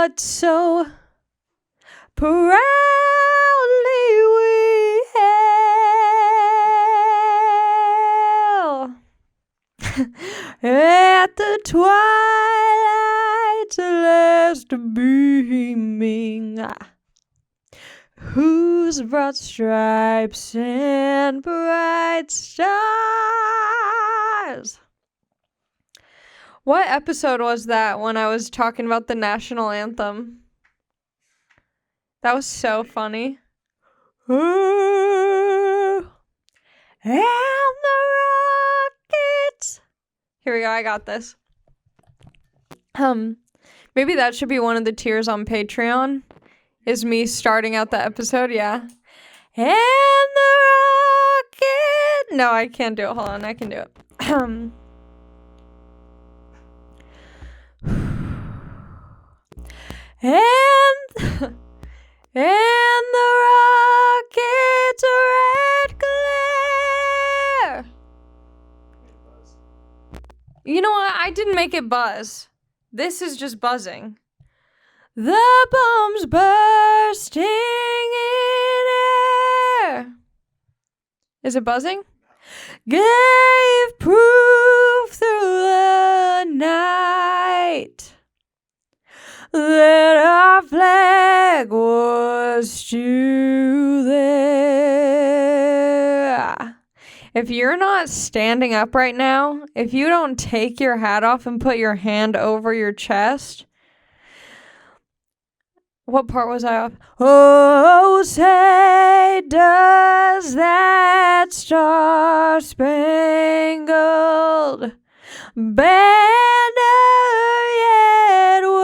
but so proudly we hail at the twilight's last beaming, whose broad stripes and bright stars. What episode was that when I was talking about the national anthem? That was so funny. And the rockets. Here we go, I got this. Maybe that should be one of the tiers on Patreon. Is me starting out the episode, yeah. And the rocket. No, I can't do it. Hold on, I can do it. And the rocket's red glare. You know what? I didn't make it buzz. This is just buzzing. The bombs bursting in air. Is it buzzing? Gave proof through the night that our flag was still there. If you're not standing up right now, if you don't take your hat off and put your hand over your chest, what part was I off? Oh, say does that star-spangled banner yet wave?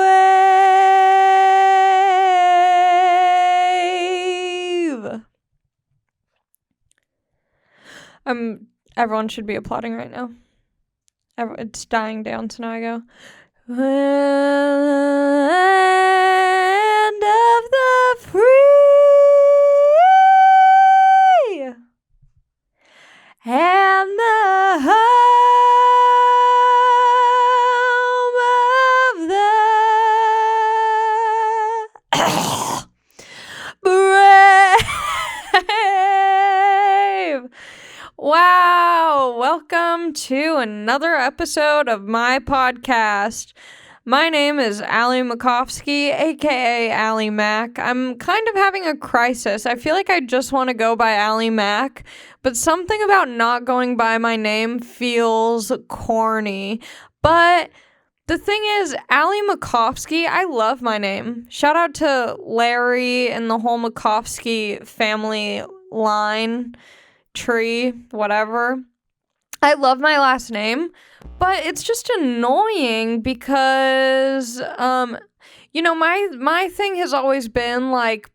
Everyone should be applauding right now. It's dying down, so now I go. Land of the free and the home of the brave. Wow, welcome to another episode of my podcast. My name is Allie Makovsky, aka Allie Mac. I'm kind of having a crisis. I feel like I just want to go by Allie Mac, but something about not going by my name feels corny. But the thing is, Allie Makovsky, I love my name. Shout out to Larry and the whole Makovsky family line, tree, whatever. I love my last name, but it's just annoying because, my thing has always been, like,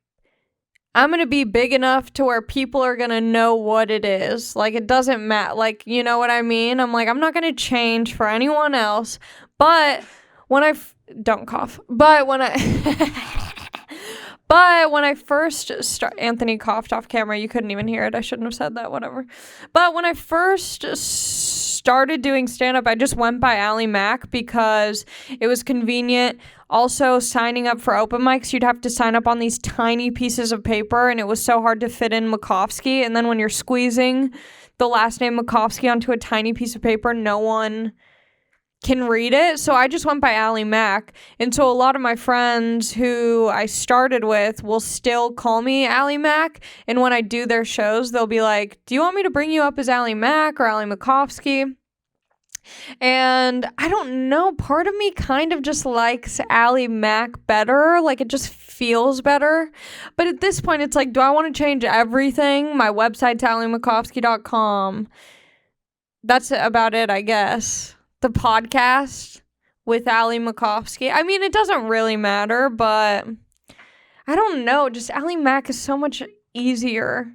I'm going to be big enough to where people are going to know what it is. Like, it doesn't matter. Like, you know what I mean? I'm like, I'm not going to change for anyone else. But when don't cough. But when I first Anthony coughed off camera. You couldn't even hear it. I shouldn't have said that. Whatever. But when I first started doing stand-up, I just went by Allie Mac because it was convenient. Also, signing up for open mics, you'd have to sign up on these tiny pieces of paper, and it was so hard to fit in Makovsky. And then when you're squeezing the last name Makovsky onto a tiny piece of paper, no one can read it. So I just went by Allie Mac. And so a lot of my friends who I started with will still call me Allie Mac. And when I do their shows, they'll be like, do you want me to bring you up as Allie Mac or Allie Makovsky? And I don't know, part of me kind of just likes Allie Mac better. Like, it just feels better. But at this point, it's like, do I want to change everything? My website's alliemakovsky.com. That's about it, I guess. The podcast with Allie Makovsky. I mean, it doesn't really matter, but I don't know. Just Allie Mac is so much easier.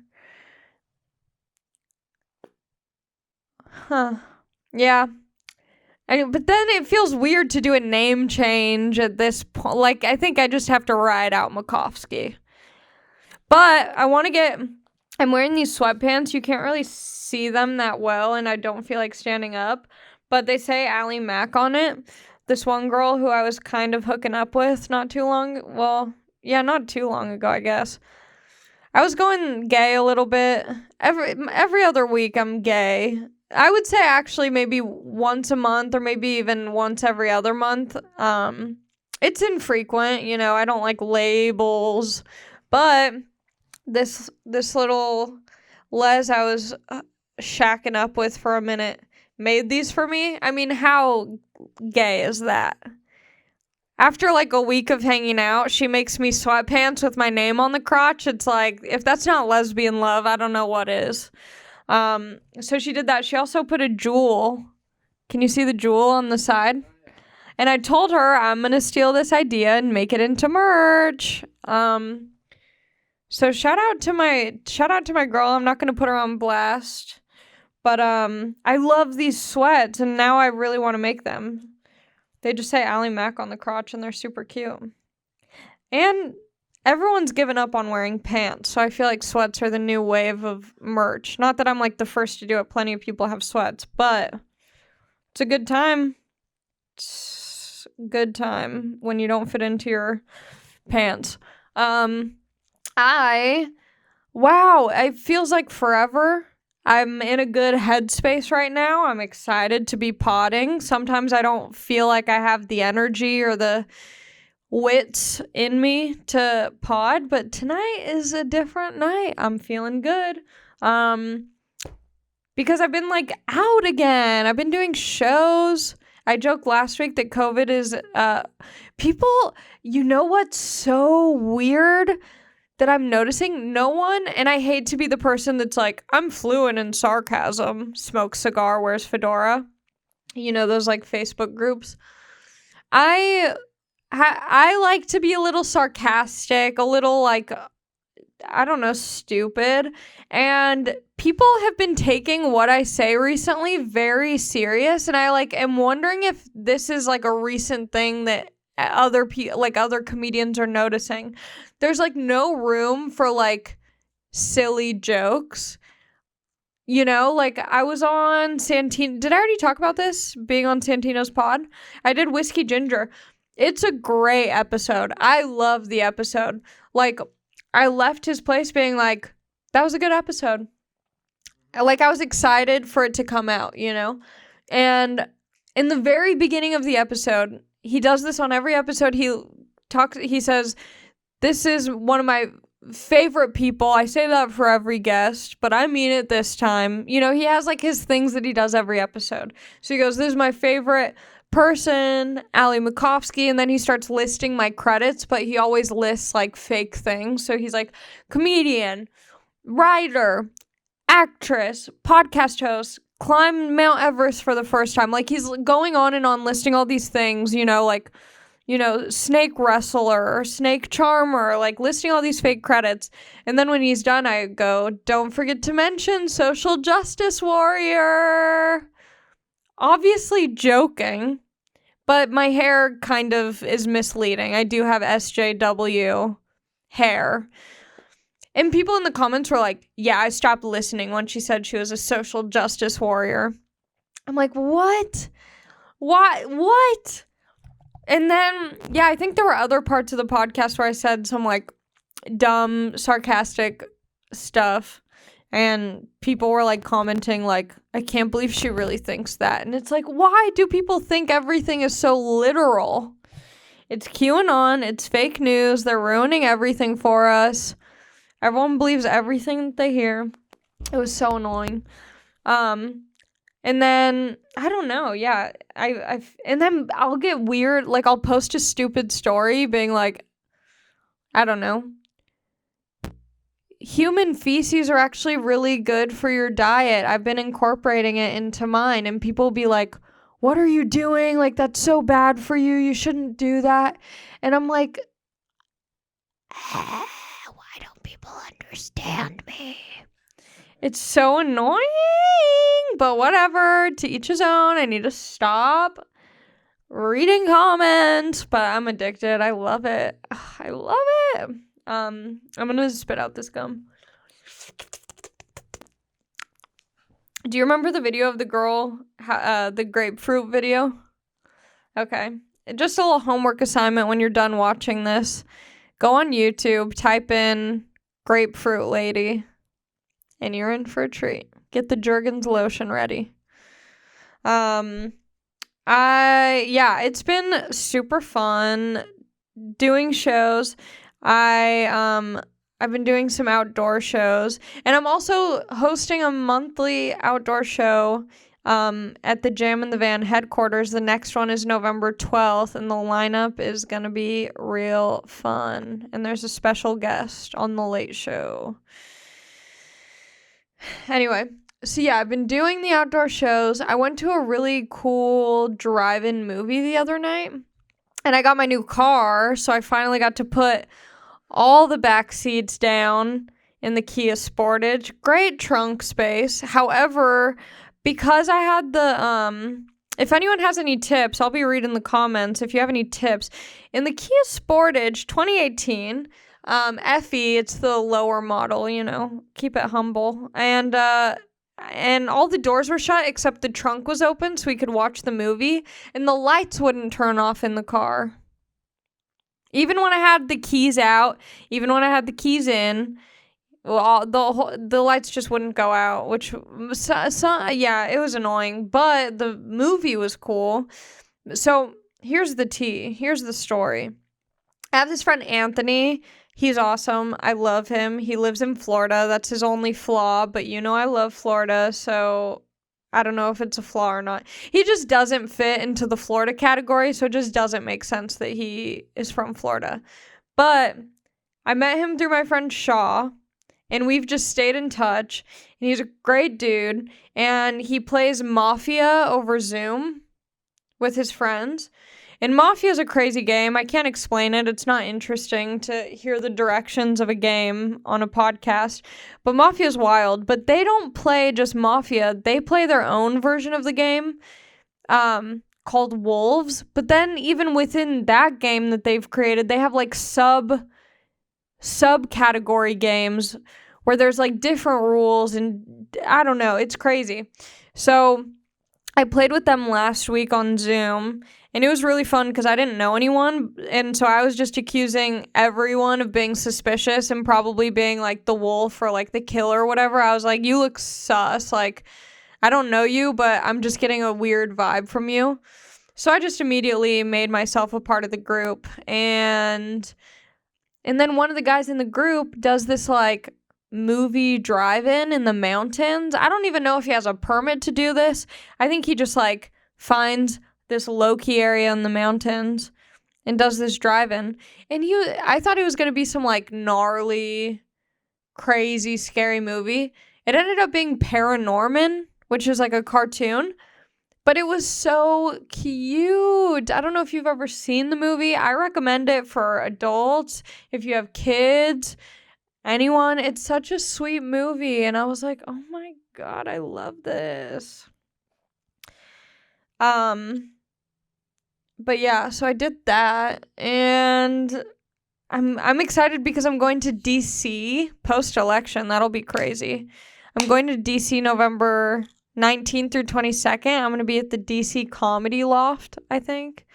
Huh. Yeah. But then it feels weird to do a name change at this point. Like, I think I just have to ride out Makovsky. But I'm wearing these sweatpants. You can't really see them that well, and I don't feel like standing up. But they say Allie Mac on it. this one girl who I was kind of hooking up with not too long ago, I guess. I was going gay a little bit. Every other week I'm gay. I would say actually maybe once a month or maybe even once every other month. It's infrequent, you know, I don't like labels, but this little Les I was shacking up with for a minute made these for me. I mean, how gay is that? After like a week of hanging out, she makes me sweatpants with my name on the crotch. It's like, if that's not lesbian love, I don't know what is. So she did that. She also put a jewel. Can you see the jewel on the side? And I told her I'm going to steal this idea and make it into merch. So shout out to my girl. I'm not going to put her on blast. But I love these sweats and now I really want to make them. They just say Allie Mac on the crotch and they're super cute. And everyone's given up on wearing pants, so I feel like sweats are the new wave of merch. Not that I'm like the first to do it. Plenty of people have sweats, but it's a good time. It's a good time when you don't fit into your pants. It feels like forever. I'm in a good headspace right now. I'm excited to be podding. Sometimes I don't feel like I have the energy or the wits in me to pod, but tonight is a different night. I'm feeling good. Because I've been like out again. I've been doing shows. I joked last week that COVID is people, you know what's so weird that I'm noticing? No one, and I hate to be the person that's like, I'm fluent in sarcasm, smokes cigar, wears fedora. You know, those like Facebook groups. I like to be a little sarcastic, a little like, I don't know, stupid. And people have been taking what I say recently very serious. And I like am wondering if this is like a recent thing that other comedians are noticing. There's like no room for like silly jokes. You know, like I was on Santino. Did I already talk about this? Being on Santino's pod? I did Whiskey Ginger. It's a great episode. I love the episode. Like, I left his place being like, that was a good episode. Like, I was excited for it to come out, you know? And in the very beginning of the episode, he does this on every episode. He says, this is one of my favorite people. I say that for every guest, but I mean it this time. You know, he has like his things that he does every episode. So he goes, this is my favorite person, Ali Makovsky, and then he starts listing my credits, but he always lists like fake things. So he's like comedian, writer, actress, podcast host, climbed Mount Everest for the first time. Like he's going on and on listing all these things, you know, like, you know, snake wrestler or snake charmer, like listing all these fake credits. And then when he's done, I go, don't forget to mention social justice warrior. Obviously joking, but my hair kind of is misleading. I do have SJW hair. And people in the comments were like, yeah, I stopped listening when she said she was a social justice warrior. I'm like, what? What? And then, yeah, I think there were other parts of the podcast where I said some like dumb, sarcastic stuff. And people were like commenting like, I can't believe she really thinks that. And it's like, why do people think everything is so literal? It's QAnon. It's fake news. They're ruining everything for us. Everyone believes everything that they hear. It was so annoying. And then, I don't know, yeah, and then I'll get weird, like, I'll post a stupid story being like, I don't know, human feces are actually really good for your diet. I've been incorporating it into mine, and people will be like, what are you doing? Like, that's so bad for you. You shouldn't do that. And I'm like, why don't people understand me? It's so annoying, but whatever, to each his own. I need to stop reading comments, but I'm addicted. I love it. I love it. I'm gonna spit out this gum. Do you remember the video of the girl, the grapefruit video? Okay. Just a little homework assignment when you're done watching this. Go on YouTube, type in grapefruit lady, and you're in for a treat. Get the Jergens lotion ready. It's been super fun doing shows. I've been doing some outdoor shows, and I'm also hosting a monthly outdoor show at the Jam in the Van headquarters. The next one is November 12th, and the lineup is going to be real fun. And there's a special guest on the late show. Anyway, so yeah, I've been doing the outdoor shows. I went to a really cool drive-in movie the other night, and I got my new car, so I finally got to put all the back seats down in the Kia Sportage. Great trunk space. However, because I had the, if anyone has any tips, I'll be reading the comments if you have any tips. In the Kia Sportage 2018, FE, it's the lower model, you know, keep it humble. And all the doors were shut except the trunk was open so we could watch the movie, and the lights wouldn't turn off in the car. Even when I had the keys out, even when I had the keys in, well, the lights just wouldn't go out, which, yeah, it was annoying, but the movie was cool. So here's the tea. Here's the story. I have this friend, Anthony. He's awesome. I love him. He lives in Florida. That's his only flaw, but you know I love Florida, so I don't know if it's a flaw or not. He just doesn't fit into the Florida category, so it just doesn't make sense that he is from Florida. But I met him through my friend Shaw, and we've just stayed in touch, and he's a great dude, and he plays Mafia over Zoom with his friends. And Mafia is a crazy game. I can't explain it. It's not interesting to hear the directions of a game on a podcast. But Mafia is wild. But they don't play just Mafia. They play their own version of the game called Wolves. But then even within that game that they've created, they have like subcategory games where there's like different rules. And I don't know. It's crazy. So I played with them last week on Zoom. And it was really fun because I didn't know anyone, and so I was just accusing everyone of being suspicious and probably being, like, the wolf or, like, the killer or whatever. I was like, you look sus. Like, I don't know you, but I'm just getting a weird vibe from you. So I just immediately made myself a part of the group. And then one of the guys in the group does this, like, movie drive-in in the mountains. I don't even know if he has a permit to do this. I think he just, like, finds this low-key area in the mountains and does this drive-in. And I thought it was going to be some, like, gnarly, crazy, scary movie. It ended up being Paranorman, which is, like, a cartoon. But it was so cute. I don't know if you've ever seen the movie. I recommend it for adults, if you have kids, anyone. It's such a sweet movie. And I was like, oh, my God, I love this. But yeah, so I did that, and I'm excited because I'm going to DC post-election. That'll be crazy. I'm going to DC November 19th through 22nd. I'm going to be at the DC Comedy Loft, I think.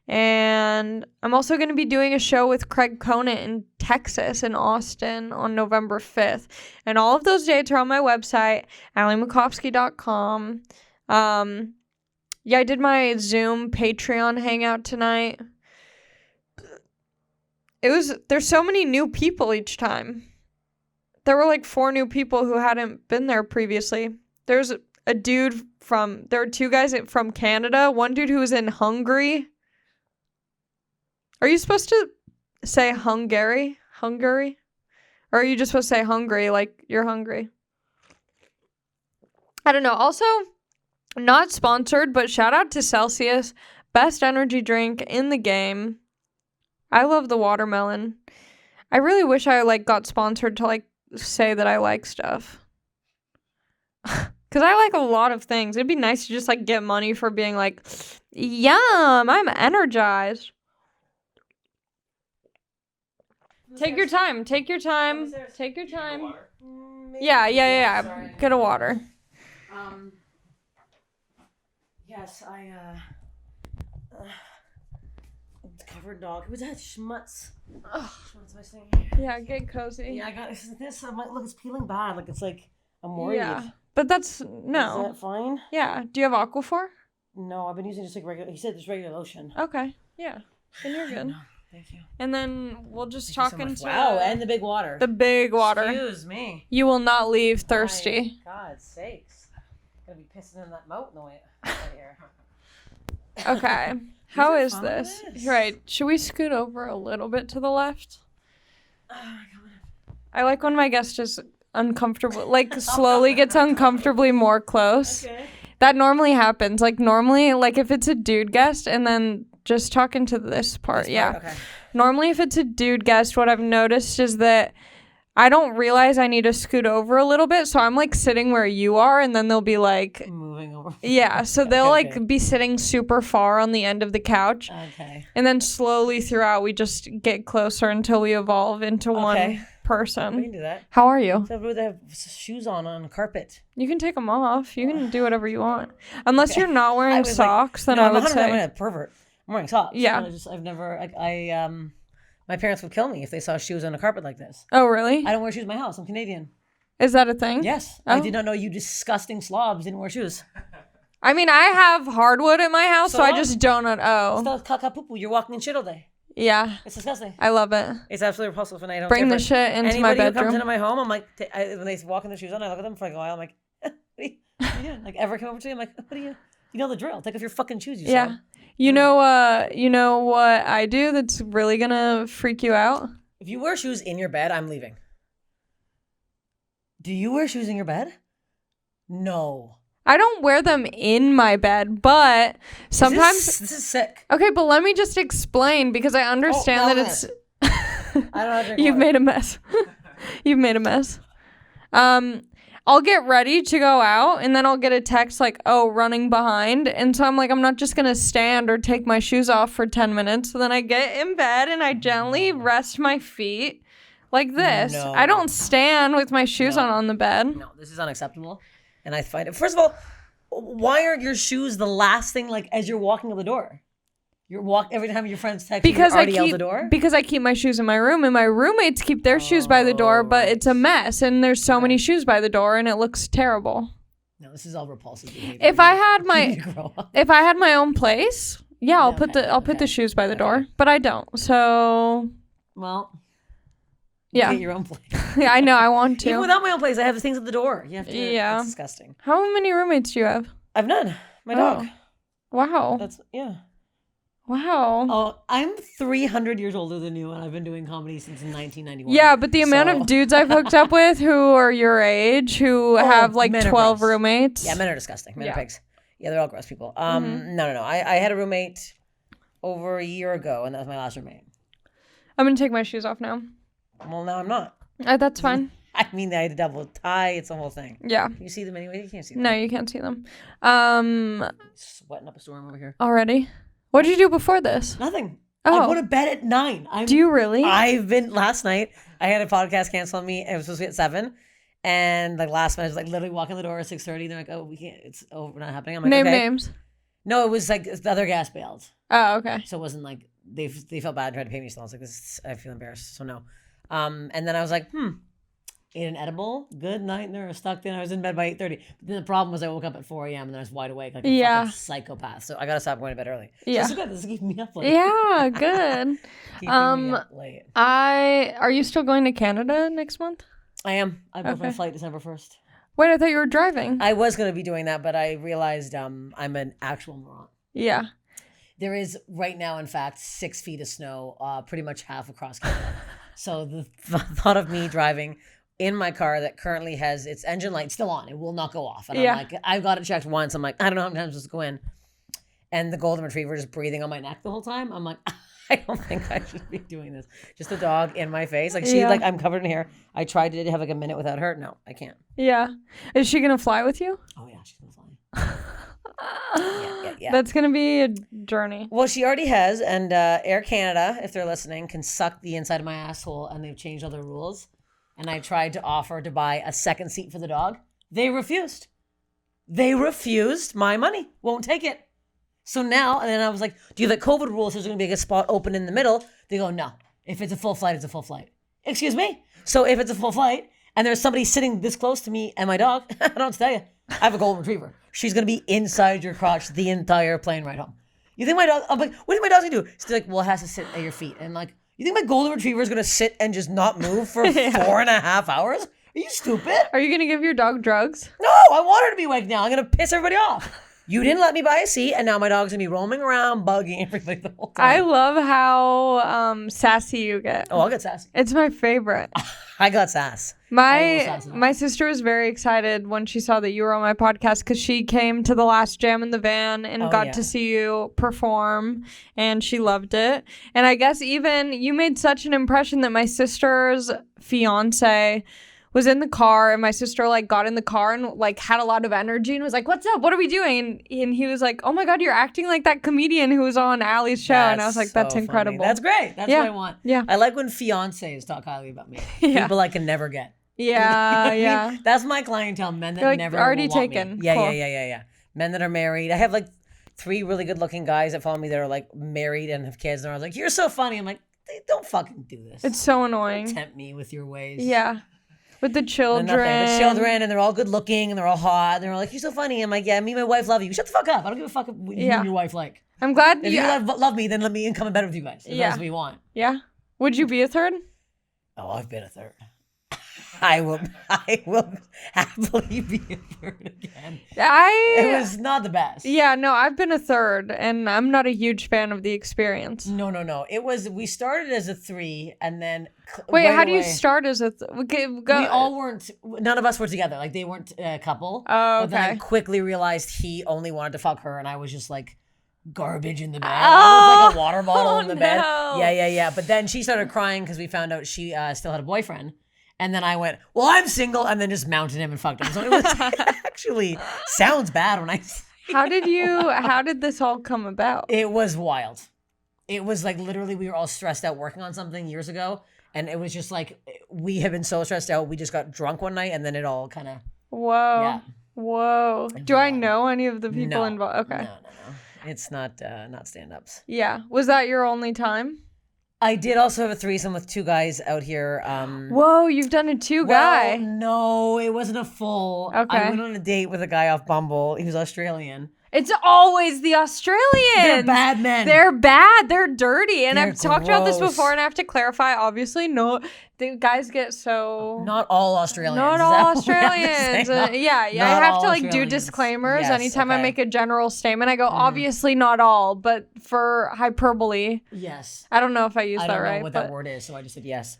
And I'm also going to be doing a show with Craig Conant in Texas, in Austin, on November 5th. And all of those dates are on my website, AllieMakovsky.com. Yeah, I did my Zoom Patreon hangout tonight. There's so many new people each time. There were like 4 new people who hadn't been there previously. There were 2 guys from Canada, one dude who was in Hungary. Are you supposed to say Hungary? Hungary? Or are you just supposed to say hungry, like you're hungry? I don't know. Also, not sponsored, but shout out to Celsius. Best energy drink in the game. I love the watermelon. I really wish I like got sponsored to like say that I like stuff. Because I like a lot of things. It'd be nice to just like get money for being like, yum, I'm energized. Take your time. Take your time. Take your time. Yeah. Sorry. Get a water. Yes, covered dog. Who's that? Schmutz. Schmutz, my thing. Yeah, get cozy. Yeah, I got this. I'm like, look, it's peeling bad. Like, it's like, I'm worried. Yeah, but that's, no. Is that fine? Yeah. Do you have Aquaphor? No, I've been using just like regular, he said there's regular lotion. Okay. Yeah. Then you're good. No, thank you. And then we'll just Thank talk you so into... much. Wow, and the big water. The big water. Excuse me. You will not leave thirsty. My God's sakes. Gonna be pissing in that moat in the way right here. Okay. How are is fun this? with this. Right. Should we scoot over a little bit to the left? Oh my God. I like when my guest is uncomfortable, like slowly gets uncomfortably more close. Okay. That normally happens. Like normally, like if it's a dude guest and then just talking to this part. Yeah. Okay. Normally if it's a dude guest, what I've noticed is that I don't realize I need to scoot over a little bit. So I'm like sitting where you are and then they'll be like, Moving over. yeah. So they'll Okay. be sitting super far on the end of the couch. Okay. And then slowly throughout, we just get closer until we evolve into Okay. one We person. can do that. How are you? So they have shoes on carpet. You can take them off. You can do whatever you want. Unless you're not wearing was like, socks, then no, I I'm would 100% say. a pervert. I'm wearing socks. Yeah. I've never, my parents would kill me if they saw shoes on a carpet like this. Oh, really? I don't wear shoes in my house. I'm Canadian. Is that a thing? Yes. Oh. I did not know you disgusting slobs didn't wear shoes. I mean, I have hardwood at my house, so I what? just don't know. Oh, It's kaka-poo-poo. You're walking in shit all day. yeah. It's disgusting. I love it. It's absolutely repulsive, and I don't Bring care the for shit into anybody my who comes bedroom. into my home. I'm like, when they walk in their shoes on, I look at them for like a while. I'm like, what are you doing? Like, ever come over to me? I'm like, what are you? You know the drill. Take off your fucking shoes, you Yeah. slob. You know what I do that's really gonna freak you out? If you wear shoes in your bed, I'm leaving. Do you wear shoes in your bed? No. I don't wear them in my bed, but sometimes. This is sick. Okay, but let me just explain because I understand that it's. I don't know how to drink You've water. made a mess. You've made a mess. I'll get ready to go out and then I'll get a text like, oh, running behind. And so I'm like, I'm not just going to stand or take my shoes off for 10 minutes. So then I get in bed and I gently rest my feet like this. No. I don't stand with my shoes on the bed. No, this is unacceptable. And I find it. First of all, why are your shoes the last thing like as you're walking out the door? Every time your friends text Because you, you're already out the door? Because I keep my shoes in my room and my roommates keep their shoes by the door, but it's a mess and there's so many shoes by the door and it looks terrible. No, this is all repulsive behavior. If I had You need to grow up. if I had my own place, yeah, I'll put Okay, the shoes by the door, but I don't. So Well, yeah, get your own place. yeah, I know I want Even to. without my own place, I have things at the door. You have to. Yeah. It's disgusting. How many roommates do you have? I've none. My dog. Wow, That's yeah. wow. Oh, I'm 300 years older than you, and I've been doing comedy since 1991. Yeah, but the amount So- of dudes I've hooked up with who are your age who have like men are 12 gross. roommates. Yeah, men are disgusting. Men Yeah. are pigs. Yeah, they're all gross people. No. I had a roommate over a year ago, and that was my last roommate. I'm gonna take my shoes off now. Well, now I'm not. That's fine. I mean, I had a double tie. It's the whole thing. Yeah. Can you see them anyway? You can't see them. No, you can't see them. Sweating up a storm over here. Already. What did you do before this? Nothing. Oh. I go to bed at 9. Do you really? I've been last night. I had a podcast cancel on me. It was supposed to be at 7, and like last minute, I was like literally walking the door at 6:30. They're like, "Oh, we can't. It's over. Not happening." I'm like, Name okay. names. No, it was like the other gas bailed, Oh, okay. so it wasn't like they felt bad and tried to pay me. So I was like, I feel embarrassed. So no. And then I was like, ate an edible. Good night nurse. Tucked in. I was in bed by 8:30. But then the problem was I woke up at 4 a.m. and then I was wide awake like a fucking psychopath. So I gotta stop going to bed early. Yeah. So this is good. This is keeping me up late. Yeah, good. Keeping me up late. Are you still going to Canada next month? I am. I booked my Okay. flight December 1st. Wait, I thought you were driving. I was going to be doing that, but I realized I'm an actual moron. Yeah. There is right now, in fact, 6 feet of snow, pretty much half across Canada. So the thought of me driving in my car that currently has its engine light still on, it will not go off. And Yeah. I'm like, I've got it checked once. I'm like, I don't know how many times this will go in. And the golden retriever just breathing on my neck the whole time. I'm like, I don't think I should be doing this. Just a dog in my face. Like Yeah. I'm covered in hair. I tried to have like a minute without her. No, I can't. Yeah. Is she gonna fly with you? Oh yeah, she's gonna fly. Yeah. That's gonna be a journey. Well, she already has, and Air Canada, if they're listening, can suck the inside of my asshole, and they've changed all their rules. And I tried to offer to buy a second seat for the dog. They refused. They refused my money. Won't take it. So now, and then I was like, do you have the COVID rules? There's going to be a spot open in the middle. They go, no. If it's a full flight, it's a full flight. Excuse me? So if it's a full flight and there's somebody sitting this close to me and my dog, I don't tell you, I have a golden retriever. She's going to be inside your crotch the entire plane ride home. You think my dog, I'm like, what do you think my dog's going to do? She's like, well, it has to sit at your feet. And like, you think my golden retriever is going to sit and just not move for 4.5 hours? Are you stupid? Are you going to give your dog drugs? No, I want her to be awake now. I'm going to piss everybody off. You didn't let me buy a seat, and now my dog's going to be roaming around, bugging everybody the whole time. I love how sassy you get. Oh, I'll get sassy. It's my favorite. I got sass. My sister was very excited when she saw that you were on my podcast because she came to the last jam in the van and got to see you perform, and she loved it. And I guess even you made such an impression that my sister's fiance was in the car, and my sister like got in the car and like had a lot of energy and was like, "What's up? What are we doing?" And he was like, "Oh my God, you're acting like that comedian who was on Allie's show." And I was like, "That's so incredible. Funny. That's great. That's what I want." Yeah. I like when fiancés talk highly about me. People I can never get. Yeah, I mean, that's my clientele. Men that like, never already will want taken. Me. Yeah, cool. yeah. Men that are married. I have like 3 really good-looking guys that follow me that are like married and have kids, and I was like, "You're so funny." I'm like, "Don't fucking do this. It's so annoying. Don't tempt me with your ways." Yeah. With the children. The children, and they're all good looking, and they're all hot, and they're all like, "You're so funny." I'm like, "Yeah, me and my wife love you." Shut the fuck up. I don't give a fuck what you and your wife like. I'm glad if you love me, then let me come in bed with you guys. That's what we want. Yeah. Would you be a third? Oh, I've been a third. I will happily be a third again. It was not the best. Yeah, no, I've been a third, and I'm not a huge fan of the experience. No. We started as a 3, and then wait, how do you start as a? We all weren't. None of us were together. Like they weren't a couple. Oh, okay. But then I quickly realized he only wanted to fuck her, and I was just like garbage in the bed. Oh, I was like a water bottle in the bed. No. Yeah. But then she started crying because we found out she still had a boyfriend. And then I went, well, I'm single, and then just mounted him and fucked him. So it was actually sounds bad when I say How did this all come about? It was wild. It was like literally we were all stressed out working on something years ago. And it was just like, we had been so stressed out. We just got drunk one night, and then it all kind of. Whoa. Yeah. Whoa. Do I know any of the people involved? Okay. No. It's not stand-ups. Yeah. Was that your only time? I did also have a threesome with 2 guys out here. Whoa, you've done a 2-guy. Well, no, it wasn't a full. Okay. I went on a date with a guy off Bumble. He was Australian. It's always the Australians. They're bad men. They're bad. They're dirty. And They're I've talked about this gross. before, and I have to clarify. Obviously, no, the guys get so. Not all Australians. Not all Australians. I have to like do disclaimers anytime I make a general statement. I go, obviously not all, but for hyperbole. Yes. I don't know if I used that right. I don't know what that word is, so I just said yes.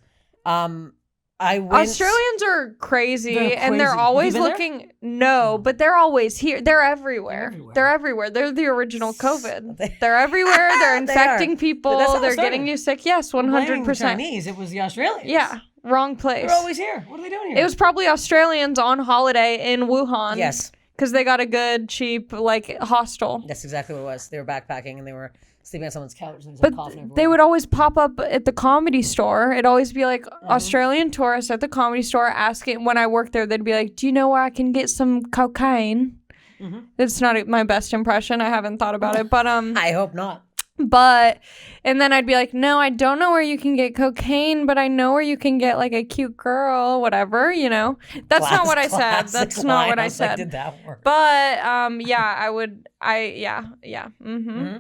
Australians are crazy, and they're always looking. No, but they're always here. They're everywhere. They're everywhere. They're the original COVID. They're everywhere. They're infecting people. They're getting you sick. Yes, 100%. Chinese. It was the Australians. Yeah, wrong place. They're always here. What are they doing here? It was probably Australians on holiday in Wuhan. Yes, because they got a good, cheap, like hostel. That's exactly what it was. They were backpacking and they were sleeping on someone's couch. And but they would always pop up at the Comedy Store. It'd always be like Australian tourists at the Comedy Store asking. When I worked there, they'd be like, "Do you know where I can get some cocaine?" Mm-hmm. It's not my best impression. I haven't thought about it, but I hope not. But and then I'd be like, "No, I don't know where you can get cocaine, but I know where you can get like a cute girl, whatever, you know." That's not what I said. That's not what I said. Like, did that work? But I would. Mm-hmm.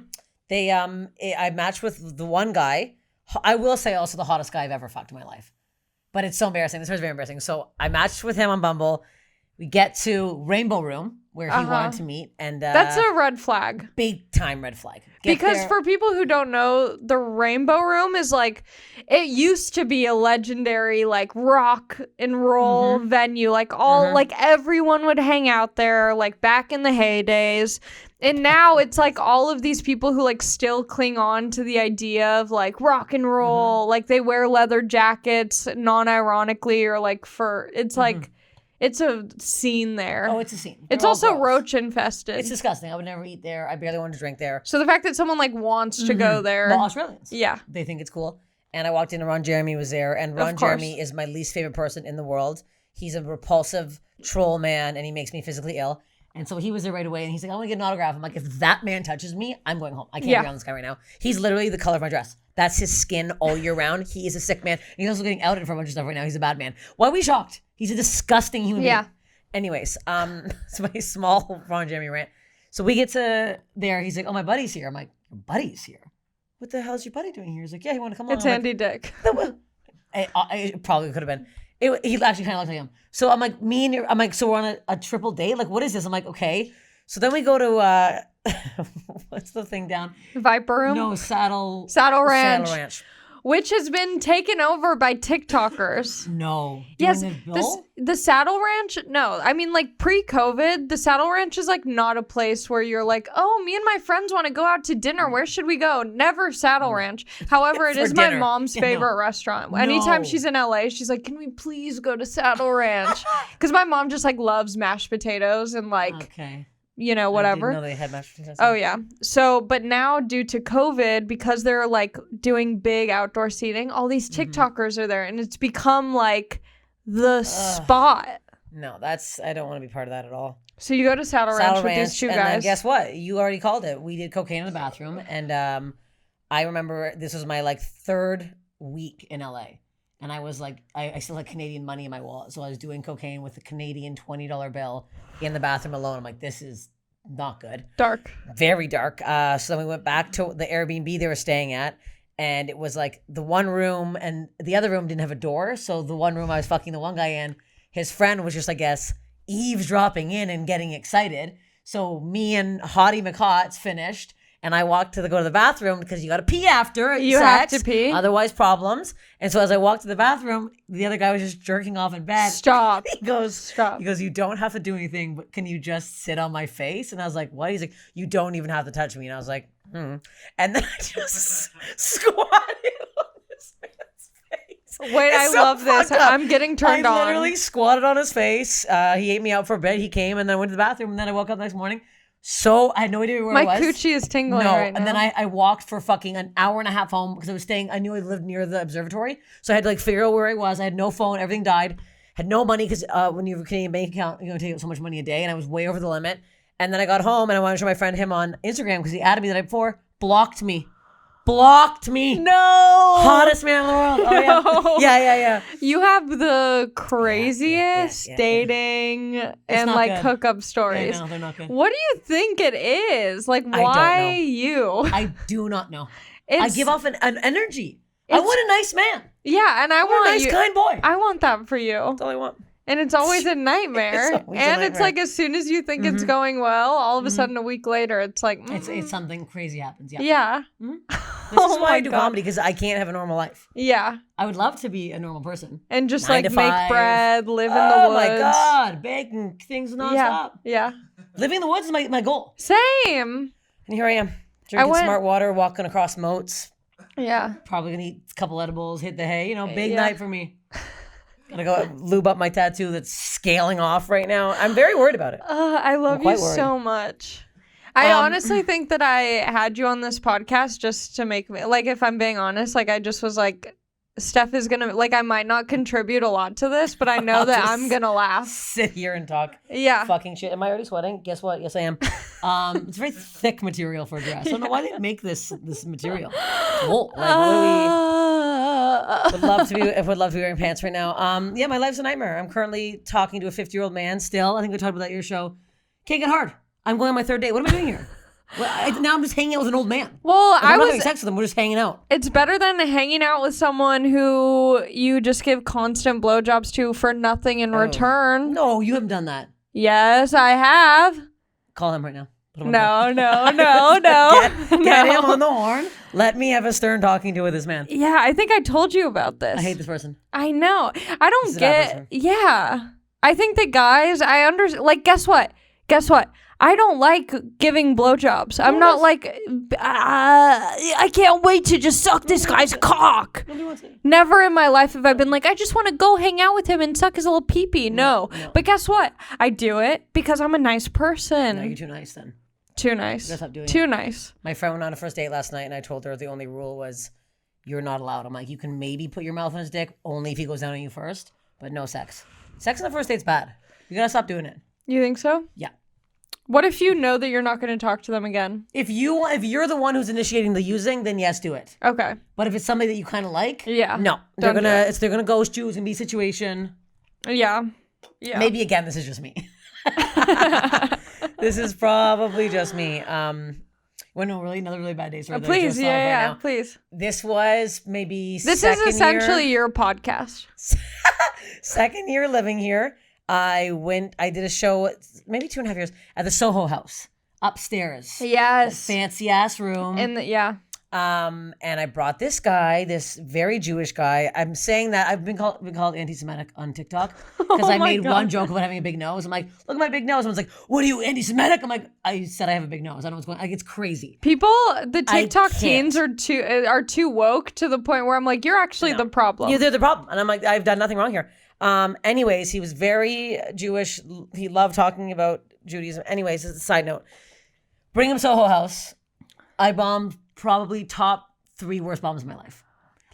I matched with the one guy. I will say also the hottest guy I've ever fucked in my life. But it's so embarrassing. This was very embarrassing. So I matched with him on Bumble. We get to Rainbow Room where he wanted to meet. And that's a red flag. Big time red flag. Because for people who don't know, the Rainbow Room is like, it used to be a legendary like rock and roll venue. Like like everyone would hang out there like back in the heydays. And now it's like all of these people who like still cling on to the idea of like rock and roll. Like they wear leather jackets non-ironically or like it's like, it's a scene there. Oh, it's a scene. It's also roach infested. It's disgusting. I would never eat there. I barely wanted to drink there. So the fact that someone like wants to go there. Well, Australians. Yeah. They think it's cool. And I walked in and Ron Jeremy was there. And Ron Jeremy is my least favorite person in the world. He's a repulsive troll man and he makes me physically ill. And so he was there right away, and he's like, I want to get an autograph. I'm like, if that man touches me, I'm going home. I can't be on this guy right now. He's literally the color of my dress. That's his skin all year round. He is a sick man. And he's also getting outed for a bunch of stuff right now. He's a bad man. Why are we shocked? He's a disgusting human being. Anyways, it's my small Ron Jeremy rant. So we get to there. He's like, oh, my buddy's here. I'm like, your buddy's here? What the hell is your buddy doing here? He's like, yeah, he want to come along. It's Andy Dick. It probably could have been. He actually kind of looked like him. So I'm like, I'm like, so we're on a triple date? Like, what is this? I'm like, okay. So then we go to, what's the thing down? Viper Room? No, Saddle Ranch. Which has been taken over by TikTokers. No. Yes, the Saddle Ranch, no. I mean, like, pre-COVID, the Saddle Ranch is, like, not a place where you're like, oh, me and my friends want to go out to dinner. Where should we go? Never Saddle Ranch. However, it is my mom's favorite restaurant. Anytime she's in LA, she's like, can we please go to Saddle Ranch? Because my mom just, like, loves mashed potatoes and, like... You know, whatever. I didn't know they had mashed potatoes. Oh, yeah. So, but now due to COVID, because they're like doing big outdoor seating, all these TikTokers are there and it's become like the spot. No, I don't want to be part of that at all. So you go to Saddle Ranch with these two guys. And then guess what? You already called it. We did cocaine in the bathroom. And I remember this was my like 3rd week in LA. And I was like, I still had Canadian money in my wallet. So I was doing cocaine with a Canadian $20 bill in the bathroom alone. I'm like, this is not good. Dark. Very dark. So then we went back to the Airbnb they were staying at. And it was like the one room and the other room didn't have a door. So the one room I was fucking the one guy in, his friend was just, I guess, eavesdropping in and getting excited. So me and Hottie McHots finished. And I walked to go to the bathroom because you got to pee after you sex, have to pee. Otherwise problems. And so as I walked to the bathroom, the other guy was just jerking off in bed. Stop. He goes, stop. He goes, you don't have to do anything, but can you just sit on my face? And I was like, what? He's like, you don't even have to touch me. And I was like, And then I just squatted on this man's face. Wait, I love this. I'm getting turned on. I literally squatted on his face. He ate me out for a bit. He came and then I went to the bathroom and then I woke up the next morning. So I had no idea where I was. My coochie is tingling right now. And then I walked for fucking an hour and a half home because I knew I lived near the observatory. So I had to like figure out where I was. I had no phone. Everything died. Had no money because when you have a Canadian bank account, you're going to take out so much money a day. And I was way over the limit. And then I got home and I wanted to show my friend him on Instagram because he added me the night before. Blocked me. No. Hottest man in the world. Oh, yeah. You have the craziest dating and like good. Hookup stories. Yeah, no, they're not good. What do you think it is? Like, why you? I do not know. I give off an energy. I want a nice man. Yeah, and I want a nice, kind boy. I want that for you. That's all I want. And it's always a nightmare. It's like as soon as you think it's going well, all of a sudden a week later, it's like... It's something crazy happens. Yeah. This is why I do comedy, because I can't have a normal life. Yeah. I would love to be a normal person. And just like make bread, live in the woods. Oh my God. Baking things nonstop. Yeah. Living in the woods is my goal. Same. And here I am. Drinking smart water, walking across moats. Yeah. Probably going to eat a couple edibles, hit the hay. Big night for me. Gotta go lube up my tattoo that's scaling off right now. I'm very worried about it. I love you so much. I honestly think that I had you on this podcast just to make me, like, if I'm being honest, like, I just was like, Steph is gonna, like, I might not contribute a lot to this, but I know that I'm gonna laugh. Sit here and talk fucking shit. Am I already sweating? Guess what? Yes, I am. It's very thick material for a dress. I don't know why they make this material. Wool. Would love to be wearing pants right now. My life's a nightmare. I'm currently talking to a 50-year-old man still. I think we talked about that at your show. Can't get hard. I'm going on my 3rd date. What am I doing here? Now I'm just hanging out with an old man. Well, I'm not having sex with him. We're just hanging out. It's better than hanging out with someone who you just give constant blowjobs to for nothing in return. No, you haven't done that. Yes, I have. Call him right now. No. Get him on the horn. Let me have a stern talking to with this man. Yeah, I think I told you about this. I hate this person. I know. I don't get. Yeah, I think that guys. I understand. Like, guess what? I don't like giving blowjobs. I'm not like, I can't wait to just suck this guy's cock. Never in my life have I been like, I just want to go hang out with him and suck his little pee-pee. No. But guess what? I do it because I'm a nice person. No, you're too nice then. Too nice. Stop doing Too it. nice. My friend went on a first date last night and I told her the only rule was you're not allowed. I'm like, you can maybe put your mouth on his dick only if he goes down on you first, but no sex. Sex on the first date's bad. You gotta stop doing it. You think so? Yeah. What if you know that you're not going to talk to them again? If you're the one who's initiating the using, then yes, do it. Okay. But if it's somebody that you kind of like, Yeah. no, they're gonna ghost you. It's gonna be a situation. Yeah. Yeah. Maybe again, this is just me. This is probably just me. Well, no, really, another really bad day. So please, yeah, please. This was maybe this is essentially your podcast. Second year living here. I did a show maybe 2.5 years at the SOHO house upstairs. Yes. Fancy ass room. And and I brought this guy, this very Jewish guy. I'm saying that I've been called anti-Semitic on TikTok because I made one joke about having a big nose. I'm like, look at my big nose. Someone's like, what are you, anti-Semitic? I'm like, I said I have a big nose. I don't know what's going on. Like, it's crazy. People, the TikTok teens are too woke to the point where I'm like, you're actually the problem. Yeah, they're the problem. And I'm like, I've done nothing wrong here. Anyways, he was very Jewish. He loved talking about Judaism. Anyways, as a side note, bring him SOHO house. I bombed probably top 3 worst bombs of my life.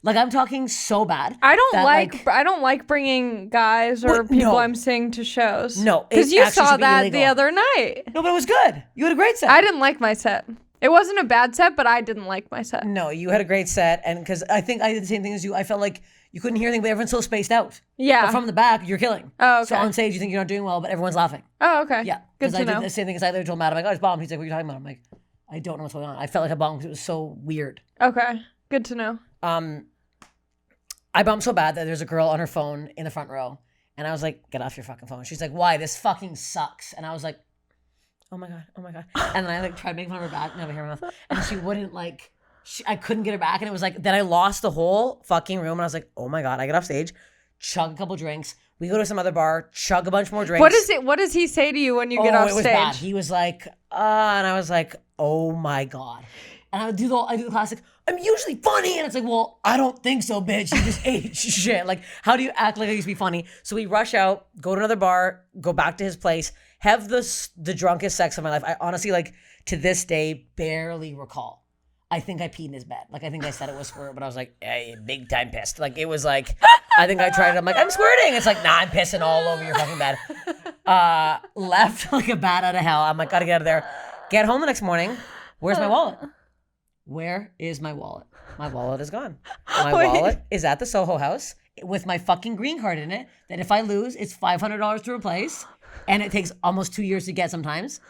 Like, I'm talking so bad. I don't like bringing guys or people I'm seeing to shows. No, because you saw that illegal the other night. No, but it was good. You had a great set. I didn't like my set. It wasn't a bad set, but I didn't like my set. No, you had a great set, and because I think I did the same thing as you. I felt like you couldn't hear anything, but everyone's so spaced out. Yeah. But from the back, you're killing. Oh, okay. So on stage, you think you're not doing well, but everyone's laughing. Oh, okay. Yeah. Good to know. I did the same thing as I told Matt. I'm like, oh, it's bombed. He's like, what are you talking about? I'm like, I don't know what's going on. I felt like I bombed because it was so weird. Okay. Good to know. I bombed so bad that there's a girl on her phone in the front row. And I was like, get off your fucking phone. She's like, why? This fucking sucks. And I was like, oh my God. And then I like tried making fun of her back, never hear my mouth. And she wouldn't I couldn't get her back. And it was like, then I lost the whole fucking room. And I was like, oh my God, I get off stage, chug a couple drinks. We go to some other bar, chug a bunch more drinks. What does he say to you when you get off stage? It was bad. He was like, and I was like, oh my God. And I do the classic, I'm usually funny. And it's like, well, I don't think so, bitch. You just ate shit. Like, how do you act like I used to be funny? So we rush out, go to another bar, go back to his place, have the drunkest sex of my life. I honestly, like, to this day, barely recall. I think I peed in his bed. Like, I think I said it was squirt, but I was like, hey, big time pissed. Like, it was like, I think I tried it. I'm like, I'm squirting. It's like, nah, I'm pissing all over your fucking bed. Left like a bat out of hell. I'm like, gotta get out of there. Get home the next morning. Where's my wallet? Where is my wallet? My wallet is gone. My wallet is at the SOHO house with my fucking green card in it that if I lose, it's $500 to replace. And it takes almost 2 years to get sometimes.